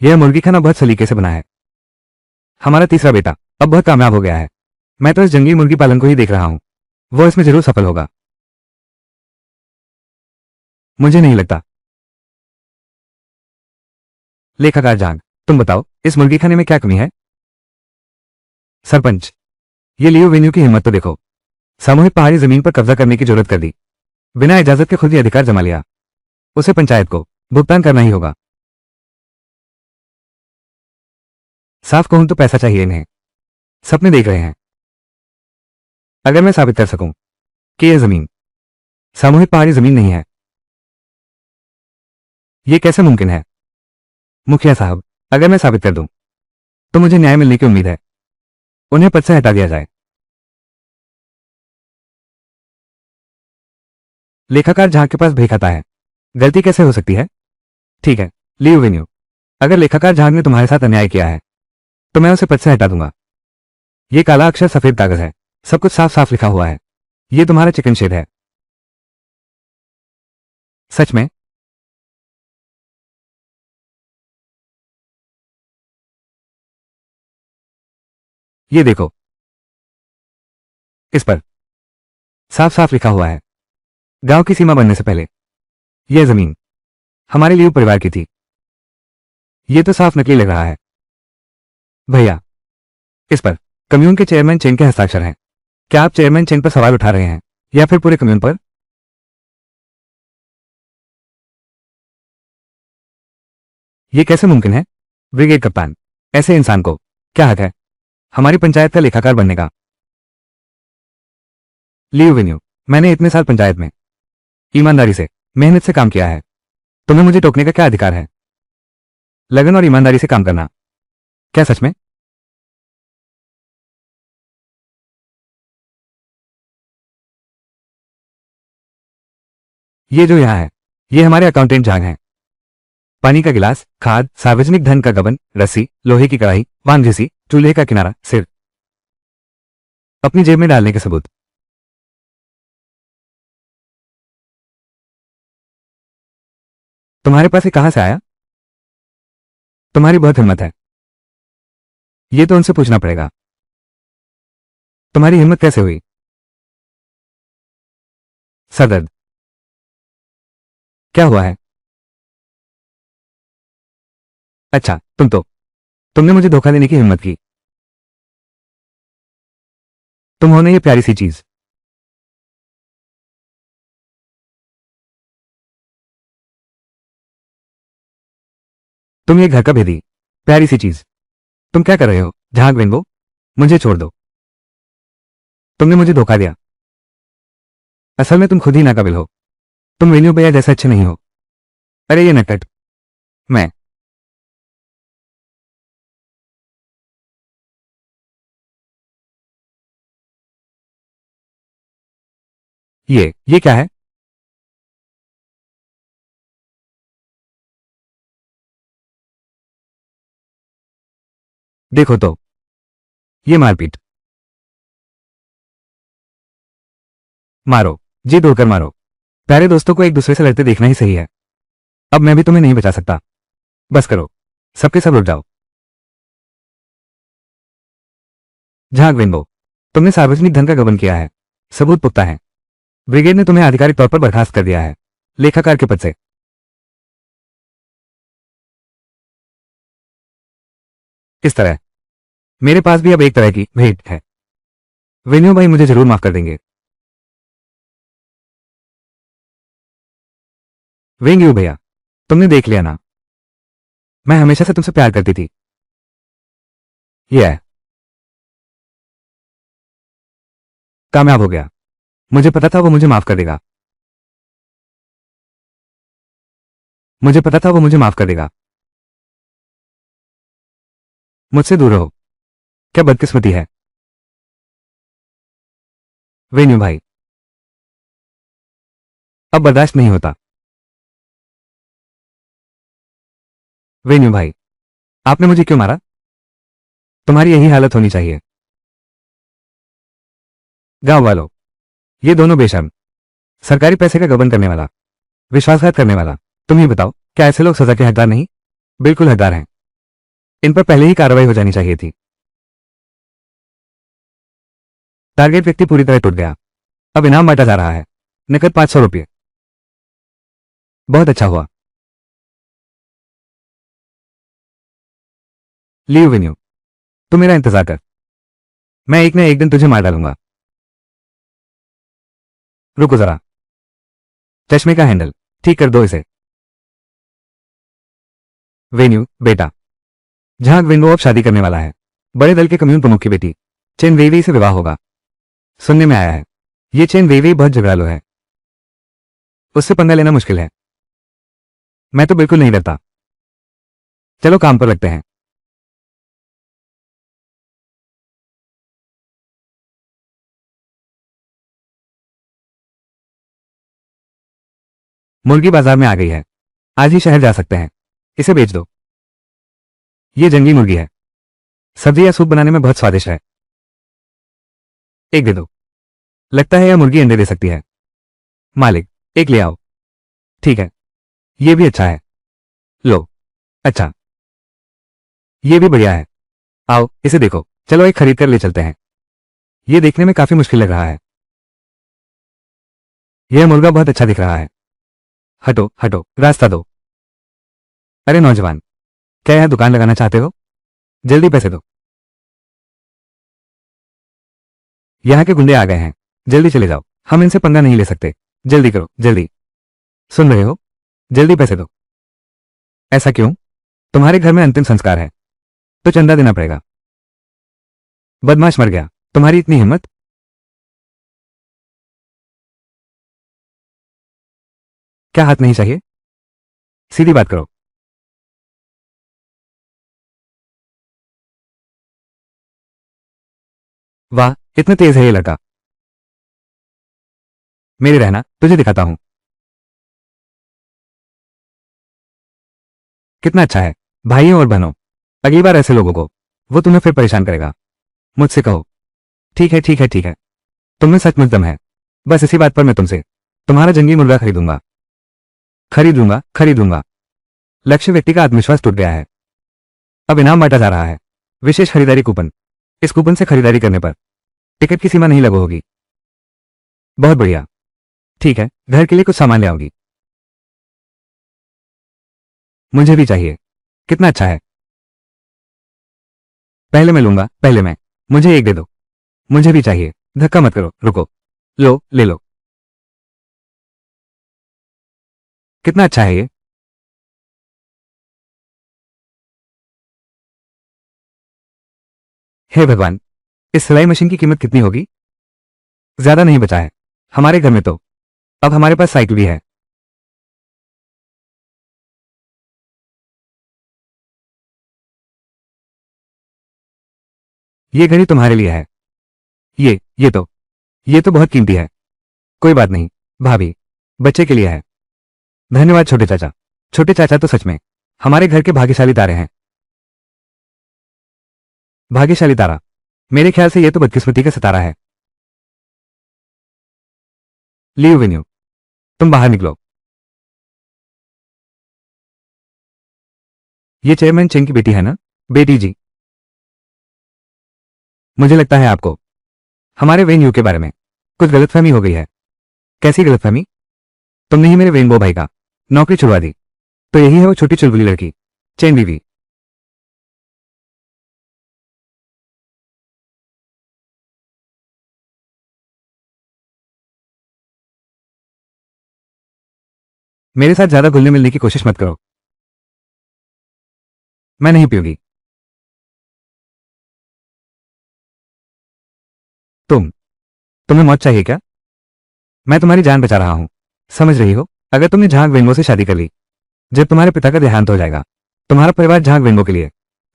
यह मुर्गी खाना बहुत सलीके से बना है। हमारा तीसरा बेटा अब बहुत कामयाब हो गया है। मैं तो इस जंगली मुर्गी पालन को ही देख रहा हूं। वो इसमें जरूर सफल होगा। मुझे नहीं लगता। लेखाकार जांग, तुम बताओ, इस मुर्गी खाने में क्या कमी है? सरपंच, ये लियो वेन्यू की हिम्मत तो देखो। सामूहिक पहाड़ी जमीन पर कब्जा करने की जरूरत कर दी, बिना इजाजत के खुद ही अधिकार जमा लिया। उसे पंचायत को भुगतान करना ही होगा। साफ कहूं तो पैसा चाहिए इन्हें, सपने देख रहे हैं। अगर मैं साबित कर सकूं कि यह जमीन सामूहिक पहाड़ी जमीन नहीं है। यह कैसे मुमकिन है? मुखिया साहब, अगर मैं साबित कर दूं तो मुझे न्याय मिलने की उम्मीद है। उन्हें पद से हटा दिया जाए। लेखाकार जहां के पास भेख आता है, गलती कैसे हो सकती है? ठीक है, लियो वेन्यू, अगर लेखाकार जहां ने तुम्हारे साथ अन्याय किया है तो मैं उसे पद से हटा दूंगा। ये काला अक्षर सफेद कागज है, सब कुछ साफ साफ लिखा हुआ है। ये तुम्हारा चिकन शेड है। सच में? ये देखो, इस पर साफ साफ लिखा हुआ है, गांव की सीमा बनने से पहले यह जमीन हमारे लिए परिवार की थी। ये तो साफ नकली लग रहा है। भैया, इस पर कम्यून के चेयरमैन चेंग के हस्ताक्षर हैं। क्या आप चेयरमैन चेंग पर सवाल उठा रहे हैं या फिर पूरे कम्यून पर? यह कैसे मुमकिन है? ब्रिगेड कप्तान, ऐसे इंसान को क्या हक है हमारी पंचायत का लेखाकार बनने का? लियो वेन्यू, मैंने इतने साल पंचायत में ईमानदारी से, मेहनत से काम किया है। तुम्हें मुझे टोकने का क्या अधिकार है? लगन और ईमानदारी से काम करना। क्या सच में? ये जो यहाँ है, ये हमारे अकाउंटेंट झांग हैं। पानी का गिलास, खाद, सार्वजनिक धन का गबन, रस्सी, लोहे की कढ़ाई, वान घिसी, चूल्हे का किनारा, सिर अपनी जेब में डालने के सबूत। तुम्हारे पास ये कहां से आया? तुम्हारी बहुत हिम्मत है। ये तो उनसे पूछना पड़ेगा। तुम्हारी हिम्मत कैसे हुई? सरदर्द। क्या हुआ है? अच्छा, तुमने मुझे धोखा देने की हिम्मत की। तुम हो ना ये प्यारी सी चीज। तुम ये घर का भेदी, प्यारी सी चीज। तुम क्या कर रहे हो झांग रेनबो? मुझे छोड़ दो। तुमने मुझे धोखा दिया। असल में तुम खुद ही नाकाबिल हो। तुम वेन्यू भैया जैसे अच्छे नहीं हो। अरे ये नटखट, मैं, ये क्या है? देखो तो, ये मारपीट। मारो, जी तोड़कर मारो। प्यारे दोस्तों को एक दूसरे से लड़ते देखना ही सही है। अब मैं भी तुम्हें नहीं बचा सकता। बस करो, सबके सब रुक जाओ। झाग विंडो, तुमने सार्वजनिक धन का गबन किया है। सबूत पुख्ता है। ब्रिगेड ने तुम्हें आधिकारिक तौर पर बर्खास्त कर दिया है, लेखाकार के पद से। इस तरह मेरे पास भी अब एक तरह की भेंट है। वेन्यू भाई मुझे जरूर माफ कर देंगे। वेंग्यू भैया, तुमने देख लिया ना, मैं हमेशा से तुमसे प्यार करती थी। ये है, कामयाब हो गया। मुझे पता था वो मुझे माफ कर देगा। मुझे पता था वो मुझे माफ कर देगा। मुझसे दूर रहो। क्या बदकिस्मती है। वेन्यू भाई, अब बर्दाश्त नहीं होता। वेन्यू भाई, आपने मुझे क्यों मारा। तुम्हारी यही हालत होनी चाहिए। गांव वालों, ये दोनों बेशर्म, सरकारी पैसे का गबन करने वाला, विश्वासघात करने वाला, तुम ही बताओ, क्या ऐसे लोग सजा के हकदार नहीं। बिल्कुल हकदार हैं। इन पर पहले ही कार्रवाई हो जानी चाहिए थी। टारगेट व्यक्ति पूरी तरह टूट गया। अब इनाम बांटा जा रहा है। नकद 500 रुपये। बहुत अच्छा हुआ। लीव वेन्यू, तू मेरा इंतजार कर। मैं एक न एक दिन तुझे मार डालूंगा। रुको जरा, चश्मे का हैंडल ठीक कर दो इसे। वेन्यू बेटा, जहां विंडो अब शादी करने वाला है। बड़े दल के कम्यून प्रमुख की बेटी चेन वेईवेई से विवाह होगा। सुनने में आया है ये चेन वेईवेई बहुत झगड़ालू है। उससे पंगा लेना मुश्किल है। मैं तो बिल्कुल नहीं डरता। चलो काम पर लगते हैं। मुर्गी बाजार में आ गई है। आज ही शहर जा सकते हैं। इसे बेच दो। ये जंगली मुर्गी है। सब्जी या सूप बनाने में बहुत स्वादिष्ट है। एक दे दो। लगता है यह मुर्गी अंडे दे सकती है। मालिक, एक ले आओ। ठीक है, ये भी अच्छा है। लो। अच्छा, ये भी बढ़िया है। आओ इसे देखो। चलो एक खरीद कर ले चलते हैं। ये देखने में काफी मुश्किल लग रहा है। यह मुर्गा बहुत अच्छा दिख रहा है। हटो हटो, रास्ता दो। अरे नौजवान, क्या यह दुकान लगाना चाहते हो। जल्दी पैसे दो। यहाँ के गुंडे आ गए हैं। जल्दी चले जाओ, हम इनसे पंगा नहीं ले सकते। जल्दी करो जल्दी। सुन रहे हो, जल्दी पैसे दो। ऐसा क्यों। तुम्हारे घर में अंतिम संस्कार है, तो चंदा देना पड़ेगा। बदमाश मर गया, तुम्हारी इतनी हिम्मत। क्या हाथ नहीं चाहिए। सीधी बात करो। वाह, इतना तेज है ये लड़का। मेरे रहना, तुझे दिखाता हूं कितना अच्छा है। भाइयों और बहनों, अगली बार ऐसे लोगों को, वो तुम्हें फिर परेशान करेगा। मुझसे कहो। ठीक है ठीक है ठीक है। तुमने सचमुच दम है। बस इसी बात पर मैं तुमसे तुम्हारा जंगली मुर्गा खरीदूंगा। खरीद लूंगा खरीद लूंगा। लक्ष्य व्यक्ति का आत्मविश्वास टूट गया है। अब इनाम बांटा जा रहा है। विशेष खरीदारी कूपन। इस कूपन से खरीदारी करने पर टिकट की सीमा नहीं लागू होगी। बहुत बढ़िया। ठीक है, घर के लिए कुछ सामान ले आओगी। मुझे भी चाहिए। कितना अच्छा है। पहले मैं लूंगा, पहले मैं। मुझे एक दे दो। मुझे भी चाहिए। धक्का मत करो, रुको। लो, ले लो। कितना अच्छा है ये। हे भगवान, इस सिलाई मशीन की कीमत कितनी होगी। ज्यादा नहीं बचा है। हमारे घर में तो अब हमारे पास साइकिल भी है। ये घड़ी तुम्हारे लिए है। ये तो बहुत कीमती है। कोई बात नहीं भाभी, बच्चे के लिए है। धन्यवाद छोटे चाचा। छोटे चाचा तो सच में हमारे घर के भाग्यशाली तारे हैं। भाग्यशाली तारा मेरे ख्याल से यह तो बदकिस्मती का सितारा है। लियो वेन्यू, तुम बाहर निकलो। ये चेयरमैन चेंग की बेटी है ना? बेटी जी, मुझे लगता है आपको हमारे वेन यू के बारे में कुछ गलतफहमी हो गई है। कैसी गलतफहमी? तुमने ही मेरे वेनबो भाई का नौकरी छुड़वा दी। तो यही है वो छोटी चुलबुली लड़की, चेन बीवी। मेरे साथ ज्यादा घुलने मिलने की कोशिश मत करो। मैं नहीं पीऊंगी। तुम्हें मौत चाहिए क्या? मैं तुम्हारी जान बचा रहा हूं, समझ रही हो? अगर तुमने झांग वेंगो से शादी कर ली, जब तुम्हारे पिता का देहांत हो जाएगा, तुम्हारा परिवार झांग वेंगो के लिए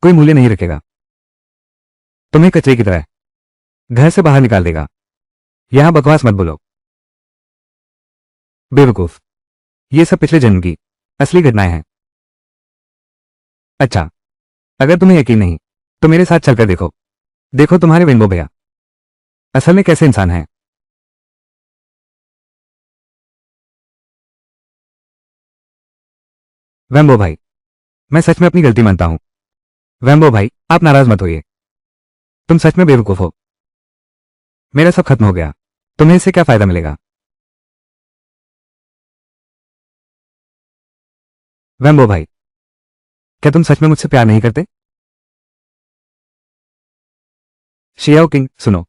कोई मूल्य नहीं रखेगा। तुम्हें कचरे की तरह घर से बाहर निकाल देगा। यहां बकवास मत बोलो, बेवकूफ। ये सब पिछले जन्म की असली घटनाएं हैं। अच्छा, अगर तुम्हें यकीन नहीं तो मेरे साथ चलकर देखो। देखो तुम्हारे वेंगो भैया असल में कैसे इंसान हैं। वैम्बो भाई, मैं सच में अपनी गलती मानता हूं। वैम्बो भाई, आप नाराज मत होइए। तुम सच में बेवकूफ हो। मेरा सब खत्म हो गया। तुम्हें इससे क्या फायदा मिलेगा? वैम्बो भाई, क्या तुम सच में मुझसे प्यार नहीं करते? शियाओ किंग, सुनो,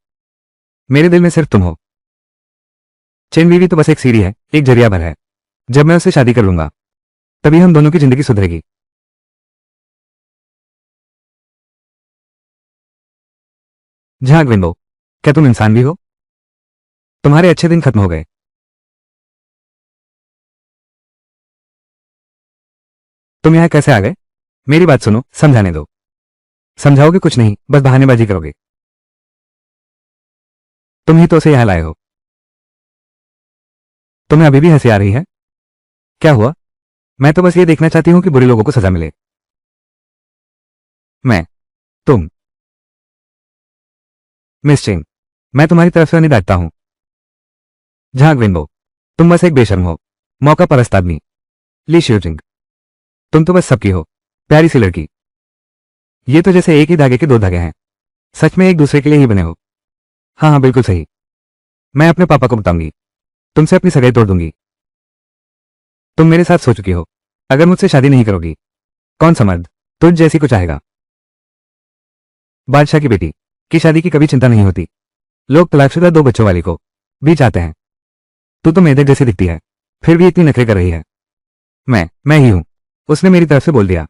मेरे दिल में सिर्फ तुम हो। चेन बीवी तो बस एक सीढ़ी है, एक जरिया भर है। जब मैं उससे शादी कर लूंगा, तभी हम दोनों की जिंदगी सुधरेगी। झाग विंडो, क्या तुम इंसान भी हो? तुम्हारे अच्छे दिन खत्म हो गए। तुम यहां कैसे आ गए? मेरी बात सुनो, समझाने दो। समझाओगे कुछ नहीं, बस बहानेबाजी करोगे। तुम ही तो उसे यहां लाए हो। तुम्हें अभी भी हंसी आ रही है? क्या हुआ? मैं तो बस ये देखना चाहती हूं कि बुरे लोगों को सजा मिले। मैं तुम मिस चिंग, मैं तुम्हारी तरफ से नहीं डांटता हूं। झाग विंडो, तुम बस एक बेशर्म हो, मौका परस्त आदमी। ली शिवजिंग, तुम तो बस सबकी हो, प्यारी सी लड़की। ये तो जैसे एक ही धागे के दो धागे हैं, सच में एक दूसरे के लिए ही बने हो। हाँ हाँ, बिल्कुल सही। मैं अपने पापा को बताऊंगी, तुमसे अपनी सगाई तोड़ दूंगी। तुम मेरे साथ सो चुकी हो। अगर मुझसे शादी नहीं करोगी, कौन सा मर्द तुझ जैसी को चाहेगा? बादशाह की बेटी की शादी की कभी चिंता नहीं होती। लोग तलाकशुदा दो बच्चों वाली को भी चाहते हैं। तू तो मेढक जैसी दिखती है, फिर भी इतनी नखरे कर रही है। मैं ही हूं, उसने मेरी तरफ से बोल दिया।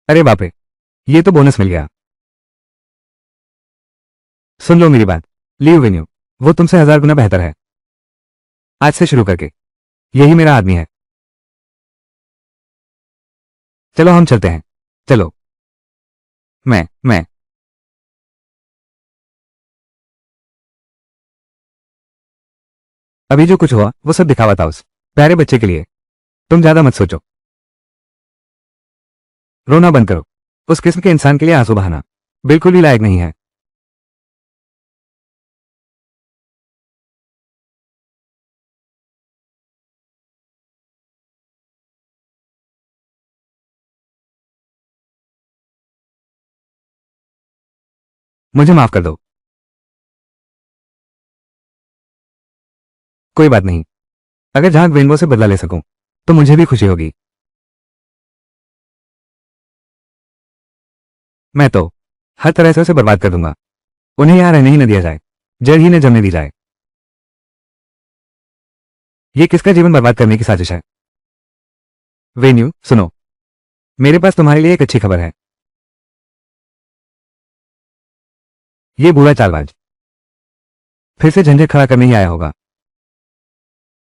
अरे बाप रे, ये तो बोनस मिल गया। सुन लो मेरी बात, लीव वेन्यू, वो तुमसे 1000 गुना बेहतर है। आज से शुरू करके यही मेरा आदमी है। चलो हम चलते हैं। चलो। मैं अभी जो कुछ हुआ वो सब दिखावा था उस प्यारे बच्चे के लिए। तुम ज्यादा मत सोचो। रोना बंद करो। उस किस्म के इंसान के लिए आंसू बहाना बिल्कुल भी लायक नहीं है। मुझे माफ कर दो। कोई बात नहीं। अगर जहां रेनबो से बदला ले सकूं तो मुझे भी खुशी होगी। मैं तो हर तरह से उसे बर्बाद कर दूंगा। उन्हें यहां रहने ही न दिया जाए, जड़ ही न जमने दी जाए। ये किसका जीवन बर्बाद करने की साजिश है? वेन्यू, सुनो, मेरे पास तुम्हारे लिए एक अच्छी खबर है। ये बूढ़ा चालबाज फिर से झंझट खड़ा करने ही आया होगा।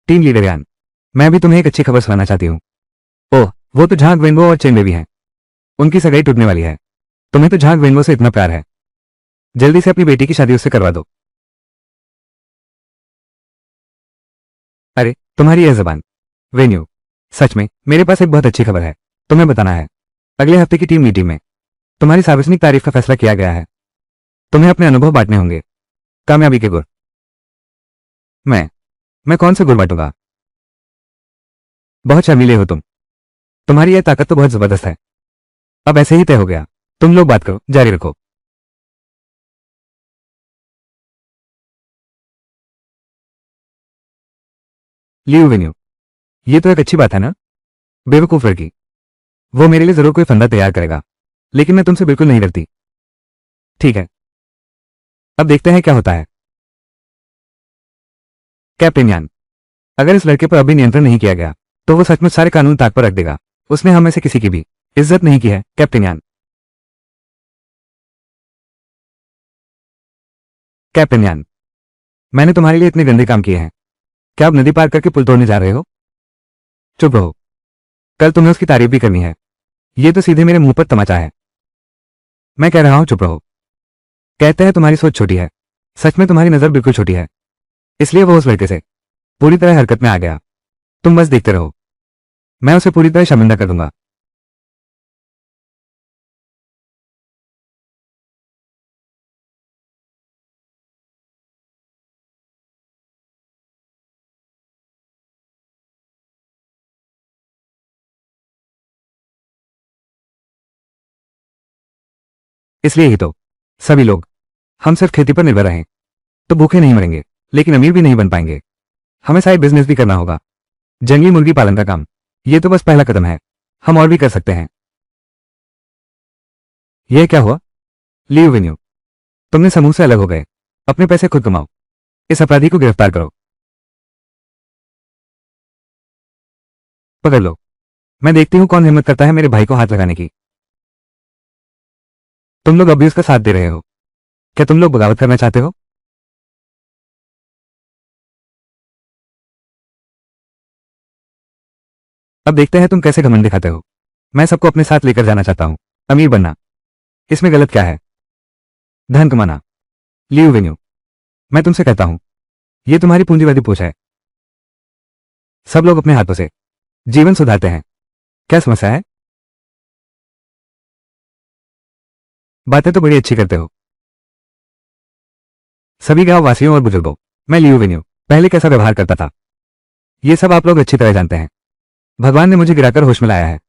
टीम लीडर यान, मैं भी तुम्हें एक अच्छी खबर सुनाना चाहती हूँ। ओह, वो तो झांग वेनबो और चेन बेबी हैं। उनकी सगाई टूटने वाली है। तुम्हें तो झांग वेनबो से इतना प्यार है, जल्दी से अपनी बेटी की शादी उससे करवा दो। अरे तुम्हारी यह जबान। वेन्यू, सच में मेरे पास एक बहुत अच्छी खबर है, तुम्हें बताना है। अगले हफ्ते की टीम मीटिंग में तुम्हारी सार्वजनिक तारीफ का फैसला किया गया है। तुम्हें अपने अनुभव बांटने होंगे। कामयाबी के गुर। मैं कौन से गुर बांटूंगा? बहुत शर्मीले हो तुम। तुम्हारी यह ताकत तो बहुत जबरदस्त है। अब ऐसे ही तय हो गया। तुम लोग बात करो, जारी रखो। लियू वेन्यू, ये तो एक अच्छी बात है ना? बेवकूफ लड़की। वो मेरे लिए जरूर कोई फंदा तैयार करेगा, लेकिन मैं तुमसे बिल्कुल नहीं डरती। ठीक है, अब देखते हैं क्या होता है। कैप्टन यान, अगर इस लड़के पर अभी नियंत्रण नहीं किया गया तो वो सचमुच सारे कानून ताक पर रख देगा। उसने हम में से किसी की भी इज्जत नहीं की है, कैप्टन यान। कैप्टन यान, मैंने तुम्हारे लिए इतने गंदे काम किए हैं। क्या अब नदी पार करके पुल तोड़ने जा रहे हो? चुप रहो। कल तुम्हें उसकी तारीफ भी करनी है। ये तो सीधे मेरे मुंह पर तमाचा है। मैं कह रहा हूं चुप रहो। कहते हैं तुम्हारी सोच छोटी है। सच में तुम्हारी नजर बिल्कुल छोटी है, इसलिए वो उस लड़के से पूरी तरह हरकत में आ गया। तुम बस देखते रहो, मैं उसे पूरी तरह शर्मिंदा कर दूंगा। इसलिए ही तो सभी लोग हम सिर्फ खेती पर निर्भर रहें तो भूखे नहीं मरेंगे, लेकिन अमीर भी नहीं बन पाएंगे। हमें साइड बिजनेस भी करना होगा। जंगली मुर्गी पालन का काम, ये तो बस पहला कदम है। हम और भी कर सकते हैं। यह क्या हुआ? लीव वेन्यू, तुमने समूह से अलग हो गए। अपने पैसे खुद कमाओ। इस अपराधी को गिरफ्तार करो। पकड़ लो। मैं देखती हूं कौन हिम्मत करता है मेरे भाई को हाथ लगाने की। तुम लोग अभी उसका साथ दे रहे हो। क्या तुम लोग बगावत करना चाहते हो? अब देखते हैं तुम कैसे घमंड दिखाते हो। मैं सबको अपने साथ लेकर जाना चाहता हूं। अमीर बनना, इसमें गलत क्या है? धन कमाना। लीव वेन्यू, मैं तुमसे कहता हूं, यह तुम्हारी पूंजीवादी पूछ है। सब लोग अपने हाथों से जीवन सुधारते हैं। क्या समस्या है? बातें तो बड़ी अच्छी करते हो। सभी गांव वासियों और बुजुर्गों, मैं लियू वेन्यू पहले कैसा व्यवहार करता था, ये सब आप लोग अच्छी तरह जानते हैं। भगवान ने मुझे गिराकर होश में लाया है।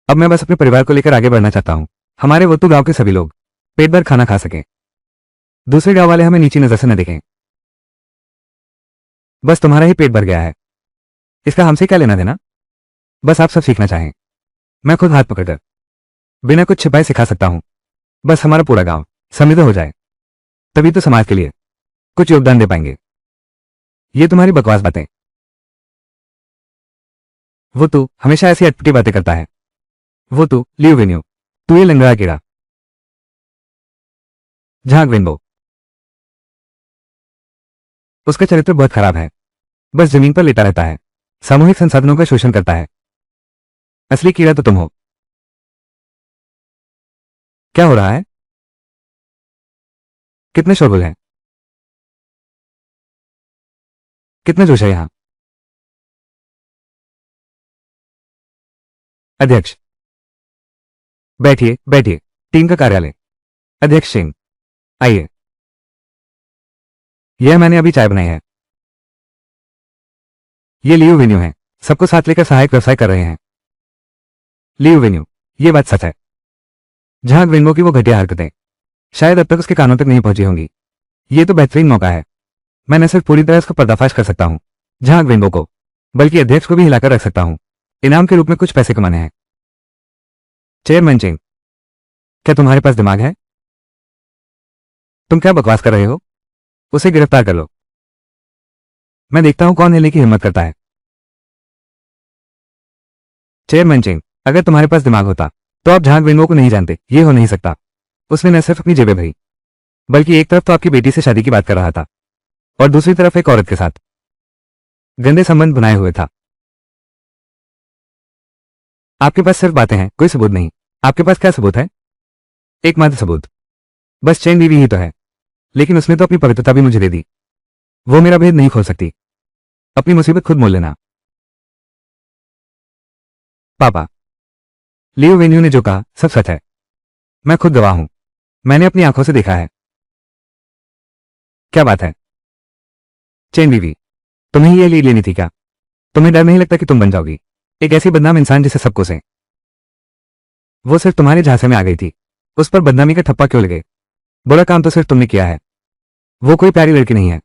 अब मैं बस अपने परिवार को लेकर आगे बढ़ना चाहता हूं। हमारे वोतू गांव के सभी लोग पेट भर खाना खा सकें। दूसरे गांव वाले हमें नीची नजर से न देखें। बस तुम्हारा ही पेट भर गया है, इसका हमसे क्या लेना देना? बस आप सब सीखना चाहें, मैं खुद हाथ पकड़कर बिना कुछ छिपाए सिखा सकता हूं। बस हमारा पूरा गांव समृद्ध हो जाए, तभी तो समाज के लिए कुछ योगदान दे पाएंगे। ये तुम्हारी बकवास बातें। वो तू हमेशा ऐसी अटपटी बातें करता है। वो तू लियू वेन्यू, तू ये लंगड़ा कीड़ा। झांक विंबो, उसका चरित्र बहुत खराब है। बस जमीन पर लेटा रहता है, सामूहिक संसाधनों का शोषण करता है। असली कीड़ा तो तुम हो। क्या हो रहा है? कितने शोरगुल हैं, कितना जोश है यहां। अध्यक्ष, बैठिए बैठिए। टीम का कार्यालय। अध्यक्ष सिंह, आइए। यह मैंने अभी चाय बनाई है। ये लियू वेन्यू है, सबको साथ लेकर सहायक व्यवसाय कर रहे हैं। लियू वेन्यू, ये बात सच है। जहां विंगो की वो घटिया हरकतें शायद अब तक उसके कानों तक नहीं पहुंची होंगी। ये तो बेहतरीन मौका है। मैं न सिर्फ पूरी तरह इसका पर्दाफाश कर सकता हूं, जहां विंगो को, बल्कि अध्यक्ष को भी हिलाकर रख सकता हूं। इनाम के रूप में कुछ पैसे कमाने हैं। चेयरमैन चिंग, क्या तुम्हारे पास दिमाग है? तुम क्या बकवास कर रहे हो? उसे गिरफ्तार कर लो। मैं देखता हूं कौन हिलने की हिम्मत करता है। चेयरमैन चिंग, अगर तुम्हारे पास दिमाग होता तो आप झांग विंगो को नहीं जानते। ये हो नहीं सकता। उसने न सिर्फ अपनी जेबें भरी, बल्कि एक तरफ तो आपकी बेटी से शादी की बात कर रहा था और दूसरी तरफ एक औरत के साथ गंदे संबंध बनाए हुए था। आपके पास सिर्फ बातें हैं, कोई सबूत नहीं। आपके पास क्या सबूत है? एकमात्र सबूत बस चैन बीवी ही तो है, लेकिन उसने तो अपनी पवित्रता भी मुझे दे दी। वो मेरा भेद नहीं खोल सकती। अपनी मुसीबत खुद मोल लेना। पापा, लियो वेन्यू ने जो कहा सब सच है। मैं खुद गवाह हूं। मैंने अपनी आंखों से देखा है। क्या बात है चेन बीवी, तुम्हें ये लीड लेनी थी क्या? तुम्हें डर नहीं लगता कि तुम बन जाओगी एक ऐसी बदनाम इंसान जिसे सबको से? वो सिर्फ तुम्हारे झांसे में आ गई थी, उस पर बदनामी का ठप्पा क्यों लगे? बुरा काम तो सिर्फ तुमने किया है। वो कोई प्यारी लड़की नहीं है।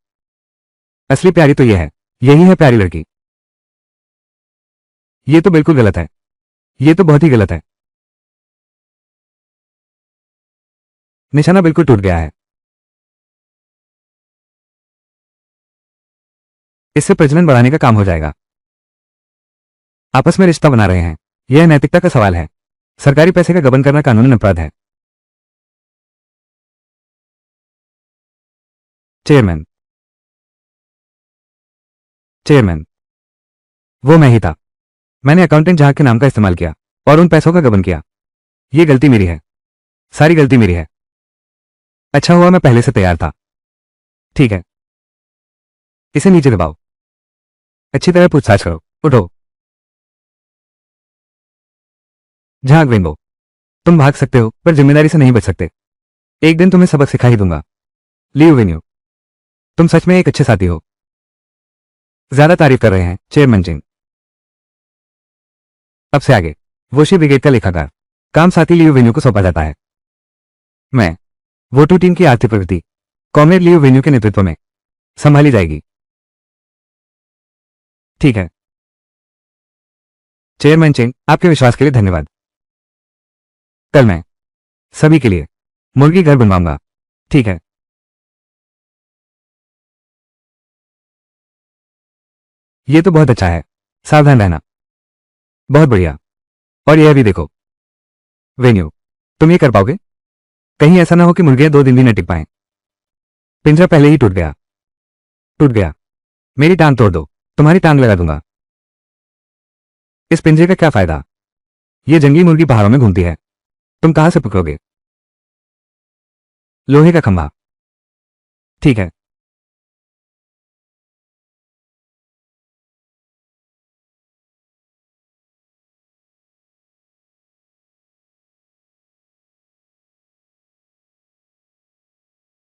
असली प्यारी तो ये है, यही है प्यारी लड़की। ये तो बिल्कुल गलत है। ये तो बहुत ही गलत है। निशाना बिल्कुल टूट गया है। इससे प्रजनन बढ़ाने का काम हो जाएगा। आपस में रिश्ता बना रहे हैं। यह नैतिकता का सवाल है। सरकारी पैसे का गबन करना कानूनन अपराध है। चेयरमैन, चेयरमैन, वो मैं ही था। मैंने अकाउंटेंट जहां के नाम का इस्तेमाल किया और उन पैसों का गबन किया। ये गलती मेरी है। सारी गलती मेरी है। अच्छा हुआ मैं पहले से तैयार था। ठीक है, इसे नीचे दबाओ। अच्छी तरह पूछताछ करो। उठो। झाग वेंगो, तुम भाग सकते हो पर जिम्मेदारी से नहीं बच सकते। एक दिन तुम्हें सबक सिखा ही दूंगा। लियो वेन्यू, तुम सच में एक अच्छे साथी हो। ज्यादा तारीफ कर रहे हैं चेयरमैन जिंग। अब से आगे वोशी ब्रिगेड का लेखाकार काम साथी लियो वेन्यू को सौंपा जाता है। मैं वोटू टीम की आर्थिक प्रगति कॉमरेड लियो वेन्यू के नेतृत्व में संभाली जाएगी। ठीक है चेयरमैन चिंग, आपके विश्वास के लिए धन्यवाद। कल मैं सभी के लिए मुर्गी घर बनवाऊंगा। ठीक है। ये तो बहुत अच्छा है। सावधान रहना। बहुत बढ़िया। और यह भी देखो वेन्यू, तुम ये कर पाओगे? कहीं ऐसा ना हो कि मुर्गियां 2 दिन भी न टिक पाएं। पिंजरा पहले ही टूट गया। टूट गया। मेरी टांग तोड़ दो, तुम्हारी टांग लगा दूंगा। इस पिंजरे का क्या फायदा? ये जंगली मुर्गी पहाड़ों में घूमती है। तुम कहां से पकड़ोगे? लोहे का खंभा। ठीक है।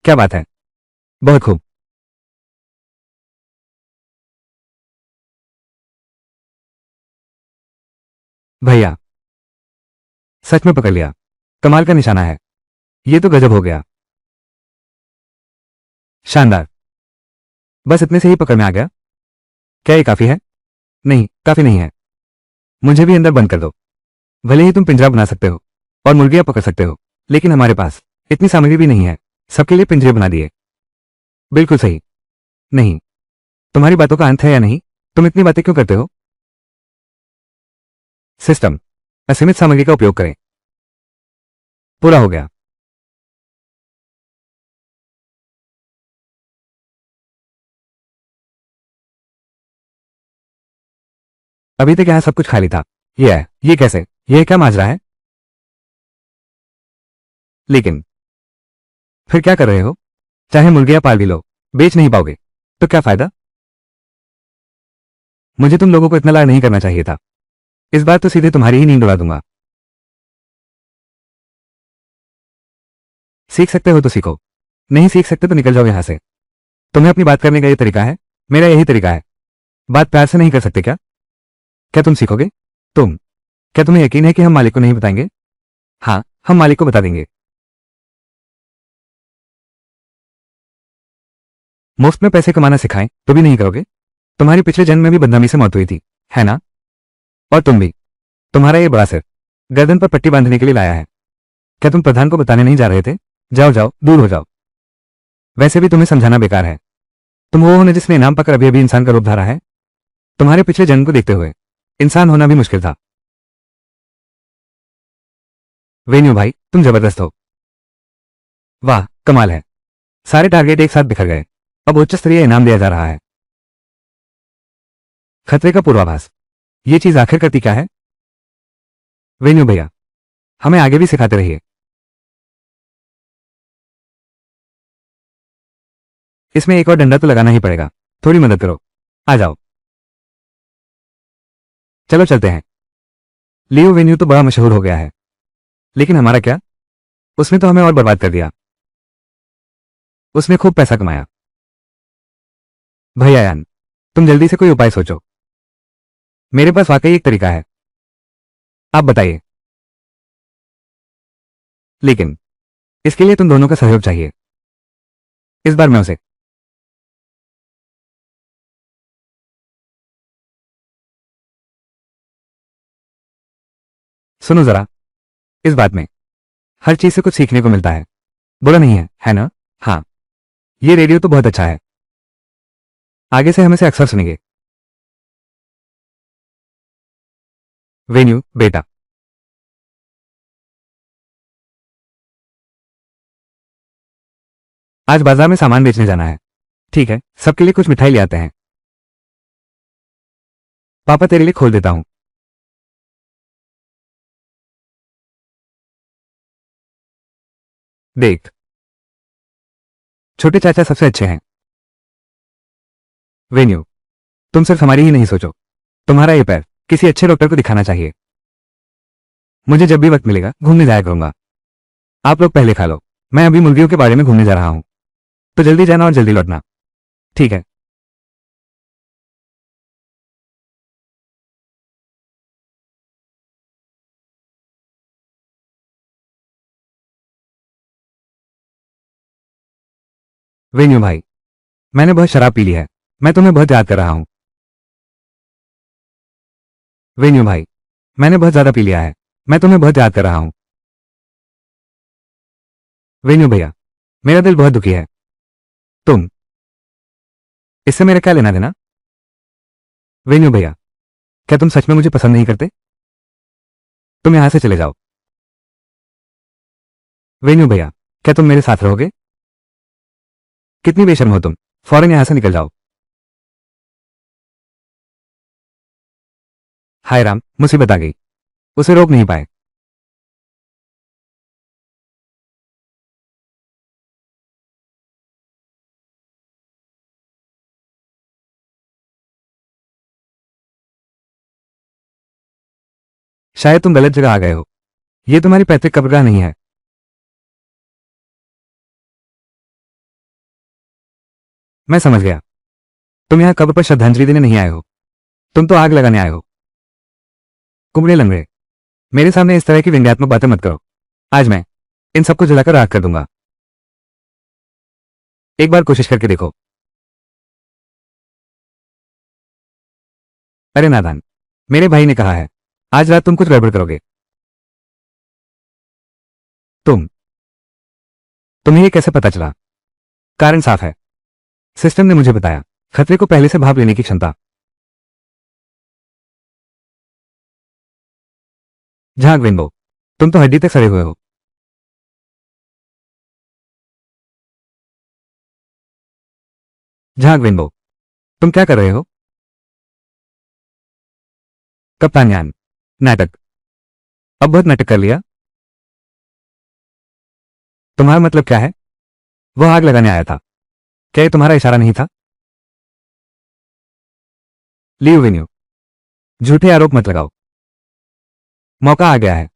क्या बात है, बहुत खूब। भैया, सच में पकड़ लिया। कमाल का निशाना है। ये तो गजब हो गया। शानदार। बस इतने से ही पकड़ में आ गया? क्या ये काफी है? नहीं, काफी नहीं है। मुझे भी अंदर बंद कर दो। भले ही तुम पिंजरा बना सकते हो और मुर्गियां पकड़ सकते हो, लेकिन हमारे पास इतनी सामग्री भी नहीं है। सबके लिए पिंजरे बना दिए। बिल्कुल सही। नहीं, तुम्हारी बातों का अंत है या नहीं? तुम इतनी बातें क्यों करते हो? सिस्टम, असीमित सामग्री का उपयोग करें। पूरा हो गया। अभी तक यहां सब कुछ खाली था। ये कैसे? यह क्या माजरा है? लेकिन फिर क्या कर रहे हो? चाहे मुर्गियां पाल भी लो, बेच नहीं पाओगे तो क्या फायदा? मुझे तुम लोगों को इतना लाड नहीं करना चाहिए था। इस बार तो सीधे तुम्हारी ही नींद उड़ा दूंगा। सीख सकते हो तो सीखो, नहीं सीख सकते तो निकल जाओ यहां से। तुम्हें अपनी बात करने का ये तरीका है? मेरा यही तरीका है। बात प्यार से नहीं कर सकते क्या? क्या तुम सीखोगे? तुम क्या तुम्हें यकीन है कि हम मालिक को नहीं बताएंगे? हाँ, हम मालिक को बता देंगे। मुफ्त में पैसे कमाना सिखाएं तो भी नहीं करोगे? तुम्हारी पिछले जन्म में भी बदनामी से मौत हुई थी, है ना? और तुम भी। तुम्हारा ये बड़ा सिर गर्दन पर पट्टी बांधने के लिए लाया है। क्या तुम प्रधान को बताने नहीं जा रहे थे? जाओ जाओ, दूर हो जाओ। वैसे भी तुम्हें समझाना बेकार है। तुम वो हो ना जिसने इनाम पाकर अभी अभी इंसान का रूप धारा है। तुम्हारे पिछले जन्म को देखते हुए इंसान होना भी मुश्किल था। वेन्यू भाई, तुम जबरदस्त हो। वाह, कमाल है। सारे टारगेट एक साथ बिखर गए। अब उच्च स्तरीय इनाम दिया जा रहा है। खतरे का पूर्वाभास। ये चीज आखिर करती क्या है? वेन्यू भैया, हमें आगे भी सिखाते रहिए। इसमें एक और डंडा तो लगाना ही पड़ेगा। थोड़ी मदद करो। आ जाओ। चलो चलते हैं। लियो वेन्यू तो बड़ा मशहूर हो गया है, लेकिन हमारा क्या? उसने तो हमें और बर्बाद कर दिया। उसने खूब पैसा कमाया। भैया यान, तुम जल्दी से कोई उपाय सोचो। मेरे पास वाकई एक तरीका है। आप बताइए। लेकिन इसके लिए तुम दोनों का सहयोग चाहिए। इस बार मैं उसे। सुनो जरा, इस बात में हर चीज से कुछ सीखने को मिलता है। बुरा नहीं है ना? हाँ, ये रेडियो तो बहुत अच्छा है। आगे से हम इसे अक्सर सुनेंगे। वेन्यू बेटा, आज बाजार में सामान बेचने जाना है। ठीक है, सबके लिए कुछ मिठाई ले आते हैं। पापा तेरे लिए खोल देता हूं। देख, छोटे चाचा सबसे अच्छे हैं। वेन्यू, तुम सिर्फ हमारी ही नहीं सोचो। तुम्हारा ये पैर किसी अच्छे डॉक्टर को दिखाना चाहिए। मुझे जब भी वक्त मिलेगा घूमने जाया करूंगा। आप लोग पहले खा लो। मैं अभी मुर्गियों के बारे में घूमने जा रहा हूं, तो जल्दी जाना और जल्दी लौटना। ठीक है। वेन्यू भाई, मैंने बहुत शराब पी ली है। मैं तुम्हें बहुत याद कर रहा हूं। वेन्यू भाई, मैंने बहुत ज्यादा पी लिया है। मैं तुम्हें बहुत याद कर रहा हूं। वेन्यू भैया, मेरा दिल बहुत दुखी है। तुम, इससे मेरा क्या लेना देना? वेन्यू भैया, क्या तुम सच में मुझे पसंद नहीं करते? तुम यहां से चले जाओ। वेन्यू भैया, क्या तुम मेरे साथ रहोगे? कितनी बेशर्म हो तुम। फौरन यहां से निकल जाओ। हाय राम, मुसीबत आ गई। उसे रोक नहीं पाए। शायद तुम गलत जगह आ गए हो। यह तुम्हारी पैतृक कब्रगाह नहीं है। मैं समझ गया। तुम यहां कब्र पर श्रद्धांजलि देने नहीं आए हो। तुम तो आग लगाने आए हो। कुबड़े लंगड़े, मेरे सामने इस तरह की व्यंग्यात्मक बातें मत करो। आज मैं इन सबको जलाकर राख कर दूंगा। एक बार कोशिश करके देखो। अरे नादान, मेरे भाई ने कहा है आज रात तुम कुछ गड़बड़ करोगे। तुम तुम्हें ये कैसे पता चला? कारण साफ है। सिस्टम ने मुझे बताया। खतरे को पहले से भाप लेने की क्षमता। झाग विंबो, तुम तो हड्डी तक सड़े हुए हो। झाग विंबो, तुम क्या कर रहे हो? कप्तान, नाटक। अब बहुत नाटक कर लिया। तुम्हारा मतलब क्या है? वो आग लगाने आया था। क्या ये तुम्हारा इशारा नहीं था? लीव वेन्यू, झूठे आरोप मत लगाओ। मौका आ गया है।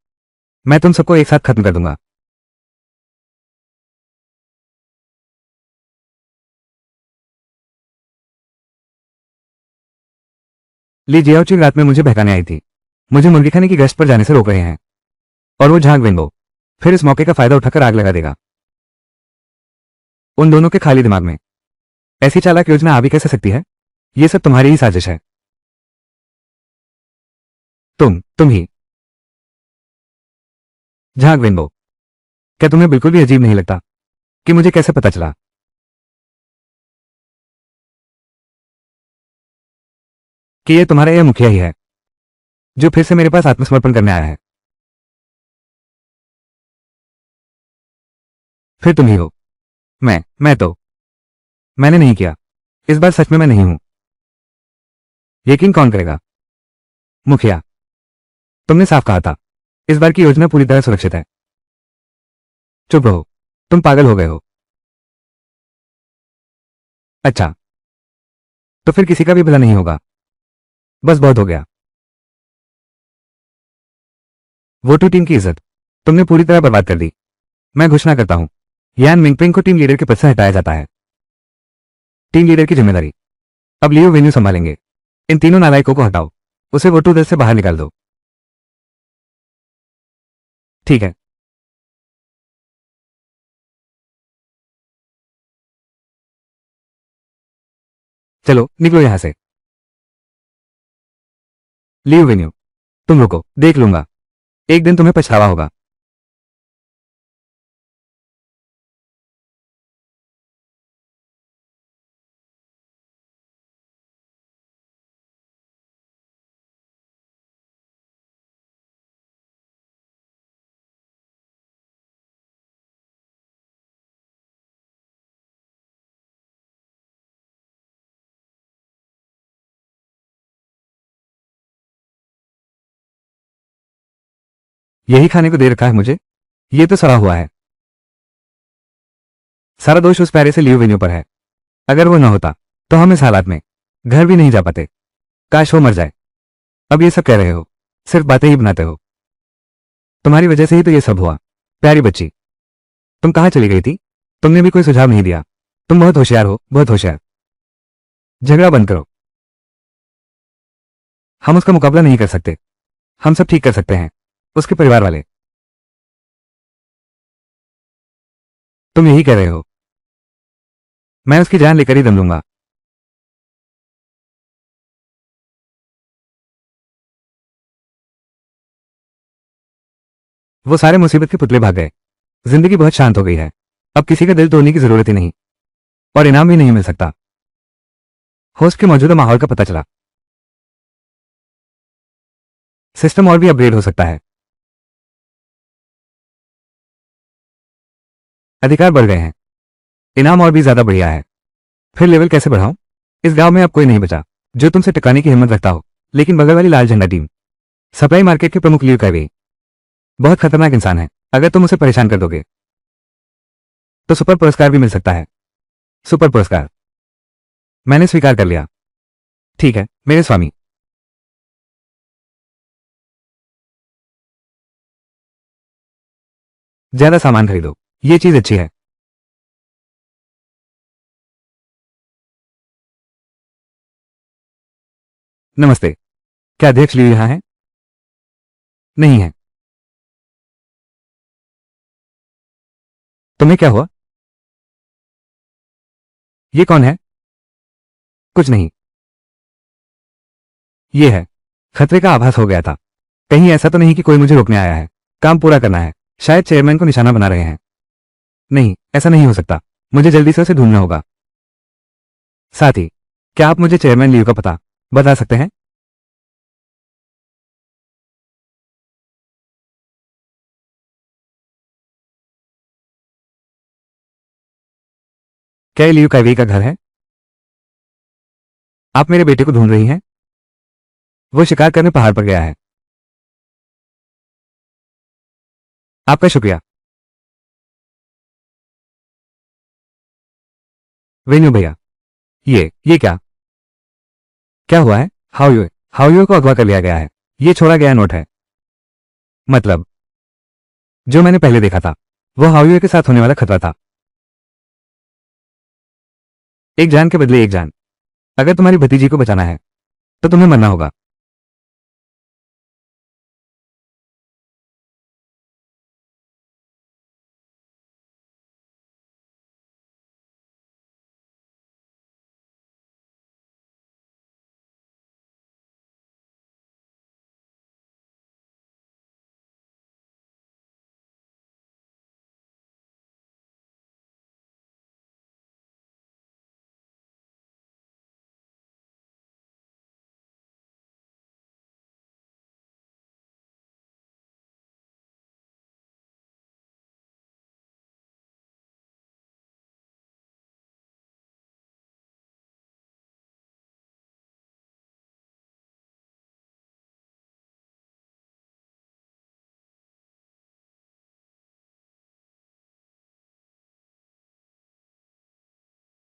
मैं तुम सबको एक साथ खत्म कर दूंगा। ली जियाओची रात में मुझे बहकाने आई थी। मुझे मुर्गी खाने की गश्त पर जाने से रोक रहे हैं। और वो झाग विंबो फिर इस मौके का फायदा उठाकर आग लगा देगा। उन दोनों के खाली दिमाग में ऐसी चालाक योजना आ भी कैसे सकती है? ये सब तुम्हारी ही साजिश है। तुम ही। झाग विंबो, क्या तुम्हें बिल्कुल भी अजीब नहीं लगता कि मुझे कैसे पता चला कि ये तुम्हारा यह मुखिया ही है जो फिर से मेरे पास आत्मसमर्पण करने आया है? फिर तुम ही हो। मैं तो मैंने नहीं किया। इस बार सच में मैं नहीं हूं। यकीन कौन करेगा? मुखिया, तुमने साफ कहा था इस बार की योजना पूरी तरह सुरक्षित है। चुप रहो। तुम पागल हो गए हो। अच्छा, तो फिर किसी का भी भला नहीं होगा। बस बहुत हो गया। वो टीम की इज्जत तुमने पूरी तरह बर्बाद कर दी। मैं घोषणा करता हूं, यान मिंगपिंग को टीम लीडर के पद से हटाया जाता है। टीम लीडर की जिम्मेदारी अब लियो वेन्यू संभालेंगे। इन तीनों नालायकों को हटाओ, उसे वोटू दल से बाहर निकाल दो। ठीक है। चलो निकलो यहां से। लियो वेन्यू, तुम रुको, देख लूंगा। एक दिन तुम्हें पछतावा होगा। यही खाने को दे रखा है मुझे। ये तो सड़ा हुआ है। सारा दोष उस प्यारे से लियो वेन्यू पर है। अगर वो न होता तो हम इस हालात में घर भी नहीं जा पाते। काश वो मर जाए। अब ये सब कह रहे हो, सिर्फ बातें ही बनाते हो। तुम्हारी वजह से ही तो ये सब हुआ। प्यारी बच्ची, तुम कहाँ चली गई थी? तुमने भी कोई सुझाव नहीं दिया। तुम बहुत होशियार हो, बहुत होशियार। झगड़ा बंद करो। हम उसका मुकाबला नहीं कर सकते। हम सब ठीक कर सकते हैं, उसके परिवार वाले। तुम यही कह रहे हो? मैं उसकी जान लेकर ही दम लूंगा। वो सारे मुसीबत के पुतले भाग गए। जिंदगी बहुत शांत हो गई है। अब किसी का दिल तोड़ने की जरूरत ही नहीं, और इनाम भी नहीं मिल सकता। होस्ट के मौजूदा माहौल का पता चला। सिस्टम और भी अपग्रेड हो सकता है। अधिकार बढ़ गए हैं। इनाम और भी ज्यादा बढ़िया है। फिर लेवल कैसे बढ़ाऊं? इस गांव में अब कोई नहीं बचा जो तुमसे टकराने की हिम्मत रखता हो। लेकिन बगल वाली लाल झंडा टीम, सप्लाई मार्केट के प्रमुख लियो कावे, बहुत खतरनाक इंसान है। अगर तुम उसे परेशान कर दोगे तो सुपर पुरस्कार भी मिल सकता है। सुपर पुरस्कार? मैंने स्वीकार कर लिया। ठीक है मेरे स्वामी। ज्यादा सामान खरीदो, ये चीज अच्छी है। नमस्ते, क्या अध्यक्ष लियो यहां है? नहीं है। तुम्हें क्या हुआ? ये कौन है? कुछ नहीं। ये है। खतरे का आभास हो गया था। कहीं ऐसा तो नहीं कि कोई मुझे रोकने आया है। काम पूरा करना है। शायद चेयरमैन को निशाना बना रहे हैं। नहीं, ऐसा नहीं हो सकता। मुझे जल्दी से उसे ढूंढना होगा। साथ ही, क्या आप मुझे चेयरमैन लियो का पता बता सकते हैं? क्या ये लियो काइवे का घर है? आप मेरे बेटे को ढूंढ रही हैं? वो शिकार करने पहाड़ पर गया है। आपका शुक्रिया। वेन्यू भैया, ये क्या? क्या हुआ है? हाउयुए को अगवा कर लिया गया है। ये छोड़ा गया नोट है। मतलब, जो मैंने पहले देखा था, वो हाउयुए के साथ होने वाला खतरा था। एक जान के बदले एक जान। अगर तुम्हारी भतीजी को बचाना है तो तुम्हें मरना होगा।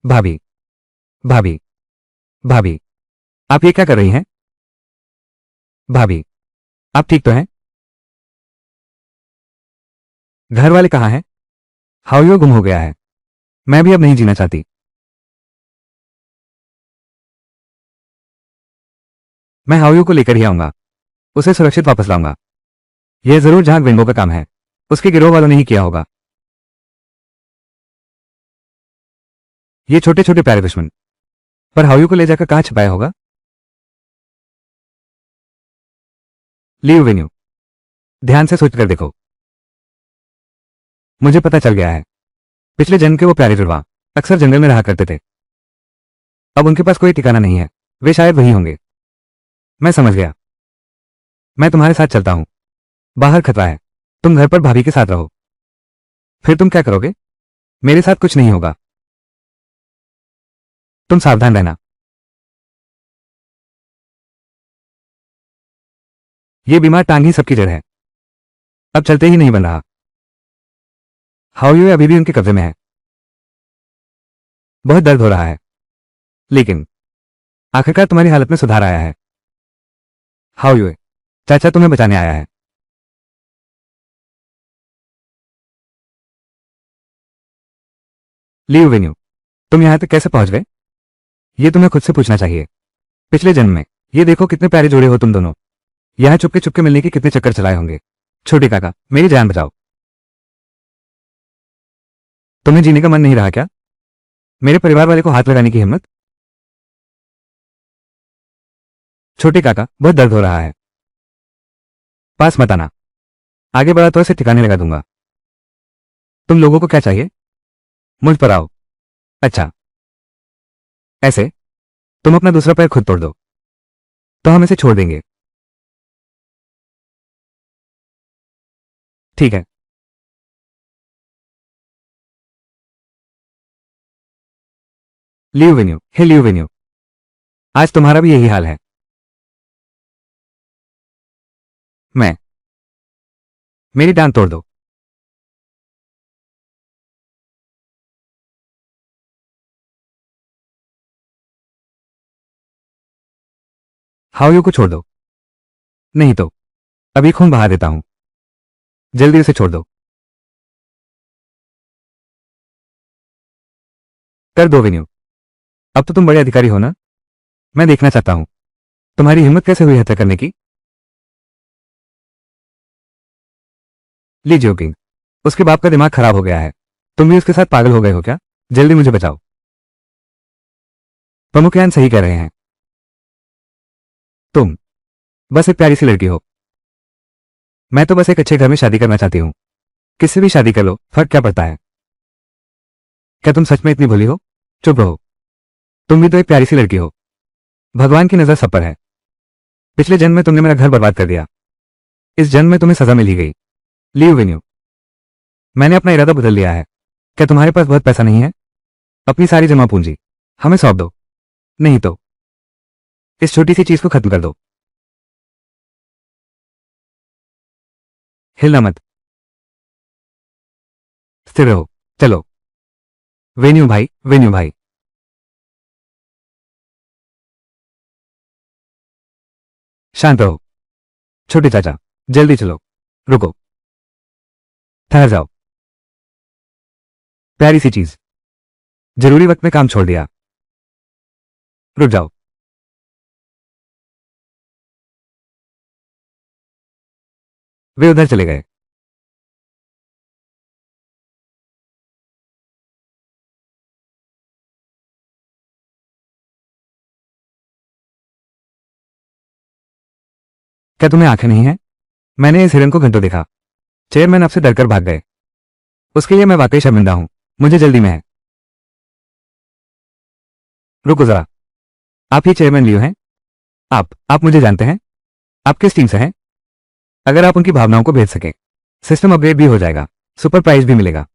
भाभी, भाभी, भाभी, आप ये क्या कर रही हैं? भाभी, आप ठीक तो हैं? घर वाले कहाँ हैं? हाओयो गुम हो गया है। मैं भी अब नहीं जीना चाहती। मैं हाओयो को लेकर ही आऊंगा। उसे सुरक्षित वापस लाऊंगा। यह जरूर जहां विंगो का काम है। उसके गिरोह वालों ने ही किया होगा। ये छोटे छोटे प्यारे दुश्मन। पर हाओयो को ले जाकर कहां छिपाया होगा? लियू वेन्यू, ध्यान से सोचकर देखो। मुझे पता चल गया है। पिछले जन्म के वो प्यारे जुड़वा अक्सर जंगल में रहा करते थे। अब उनके पास कोई ठिकाना नहीं है। वे शायद वही होंगे। मैं समझ गया। मैं तुम्हारे साथ चलता हूं। बाहर खतरा है। तुम घर पर भाभी के साथ रहो। फिर तुम क्या करोगे? मेरे साथ कुछ नहीं होगा। तुम सावधान रहना। ये बीमार टांग ही सबकी जड़ है। अब चलते ही नहीं बन रहा। हाओयो अभी भी उनके कब्जे में है। बहुत दर्द हो रहा है। लेकिन आखिरकार तुम्हारी हालत में सुधार आया है। हाओयो, चाचा तुम्हें बचाने आया है। लियू वेन्यू, तुम यहां तक कैसे पहुंच गए? ये तुम्हें खुद से पूछना चाहिए। पिछले जन्म में ये देखो कितने प्यारे जोड़े हो तुम दोनों। यहां चुपके चुपके मिलने के कितने चक्कर चलाए होंगे। छोटे काका, मेरी जान बचाओ। तुम्हें जीने का मन नहीं रहा क्या? मेरे परिवार वाले को हाथ लगाने की हिम्मत? छोटे काका, बहुत दर्द हो रहा है। पास मत आना। आगे बढ़ा तो इसे ठिकाने लगा दूंगा। तुम लोगों को क्या चाहिए? मुझ पर आओ। अच्छा, ऐसे? तुम अपना दूसरा पैर खुद तोड़ दो तो हम इसे छोड़ देंगे। ठीक है। लियू वेन्यू, हे लियू वेन्यू, आज तुम्हारा भी यही हाल है। मैं मेरी टांग तोड़ दो। हाओयो को छोड़ दो। नहीं तो अभी खून बहा देता हूं। जल्दी उसे छोड़ दो। कर दो वेन्यू। अब तो तुम बड़े अधिकारी हो ना? मैं देखना चाहता हूं तुम्हारी हिम्मत कैसे हुई हत्या करने की। लीजिए किंग, उसके बाप का दिमाग खराब हो गया है। तुम भी उसके साथ पागल हो गए हो क्या? जल्दी मुझे बचाओ। प्रमुखयान सही कह रहे हैं। तुम बस एक प्यारी सी लड़की हो। मैं तो बस एक अच्छे घर में शादी करना चाहती हूँ। किससे भी शादी कर लो, फर्क क्या पड़ता है? क्या तुम सच में इतनी भोली हो? चुप रहो। तुम भी तो एक प्यारी सी लड़की हो। भगवान की नजर सब पर है। पिछले जन्म में तुमने मेरा घर बर्बाद कर दिया। इस जन्म में तुम्हें सजा मिल ही गई। लियू वेन्यू, मैंने अपना इरादा बदल लिया है। क्या तुम्हारे पास बहुत पैसा नहीं है? अपनी सारी जमा पूंजी हमें सौंप दो। नहीं तो इस छोटी सी चीज को खत्म कर दो। हिलना मत। स्थिर रहो। चलो। वेन्यू भाई, वेन्यू भाई। शांत रहो। छोटे चाचा, जल्दी चलो। रुको। ठहर जाओ। प्यारी सी चीज जरूरी वक्त में काम छोड़ दिया। रुक जाओ। वे उधर चले गए। क्या तुम्हें आंखें नहीं है? मैंने इस हिरन को घंटों देखा। चेयरमैन आपसे डरकर भाग गए। उसके लिए मैं वाकई शर्मिंदा हूं। मुझे जल्दी में है। रुको जरा। आप ही चेयरमैन लियो हैं? आप मुझे जानते हैं? आप किस टीम से हैं? अगर आप उनकी भावनाओं को भेज सकें, सिस्टम अपग्रेड भी हो जाएगा। सुपर प्राइज भी मिलेगा।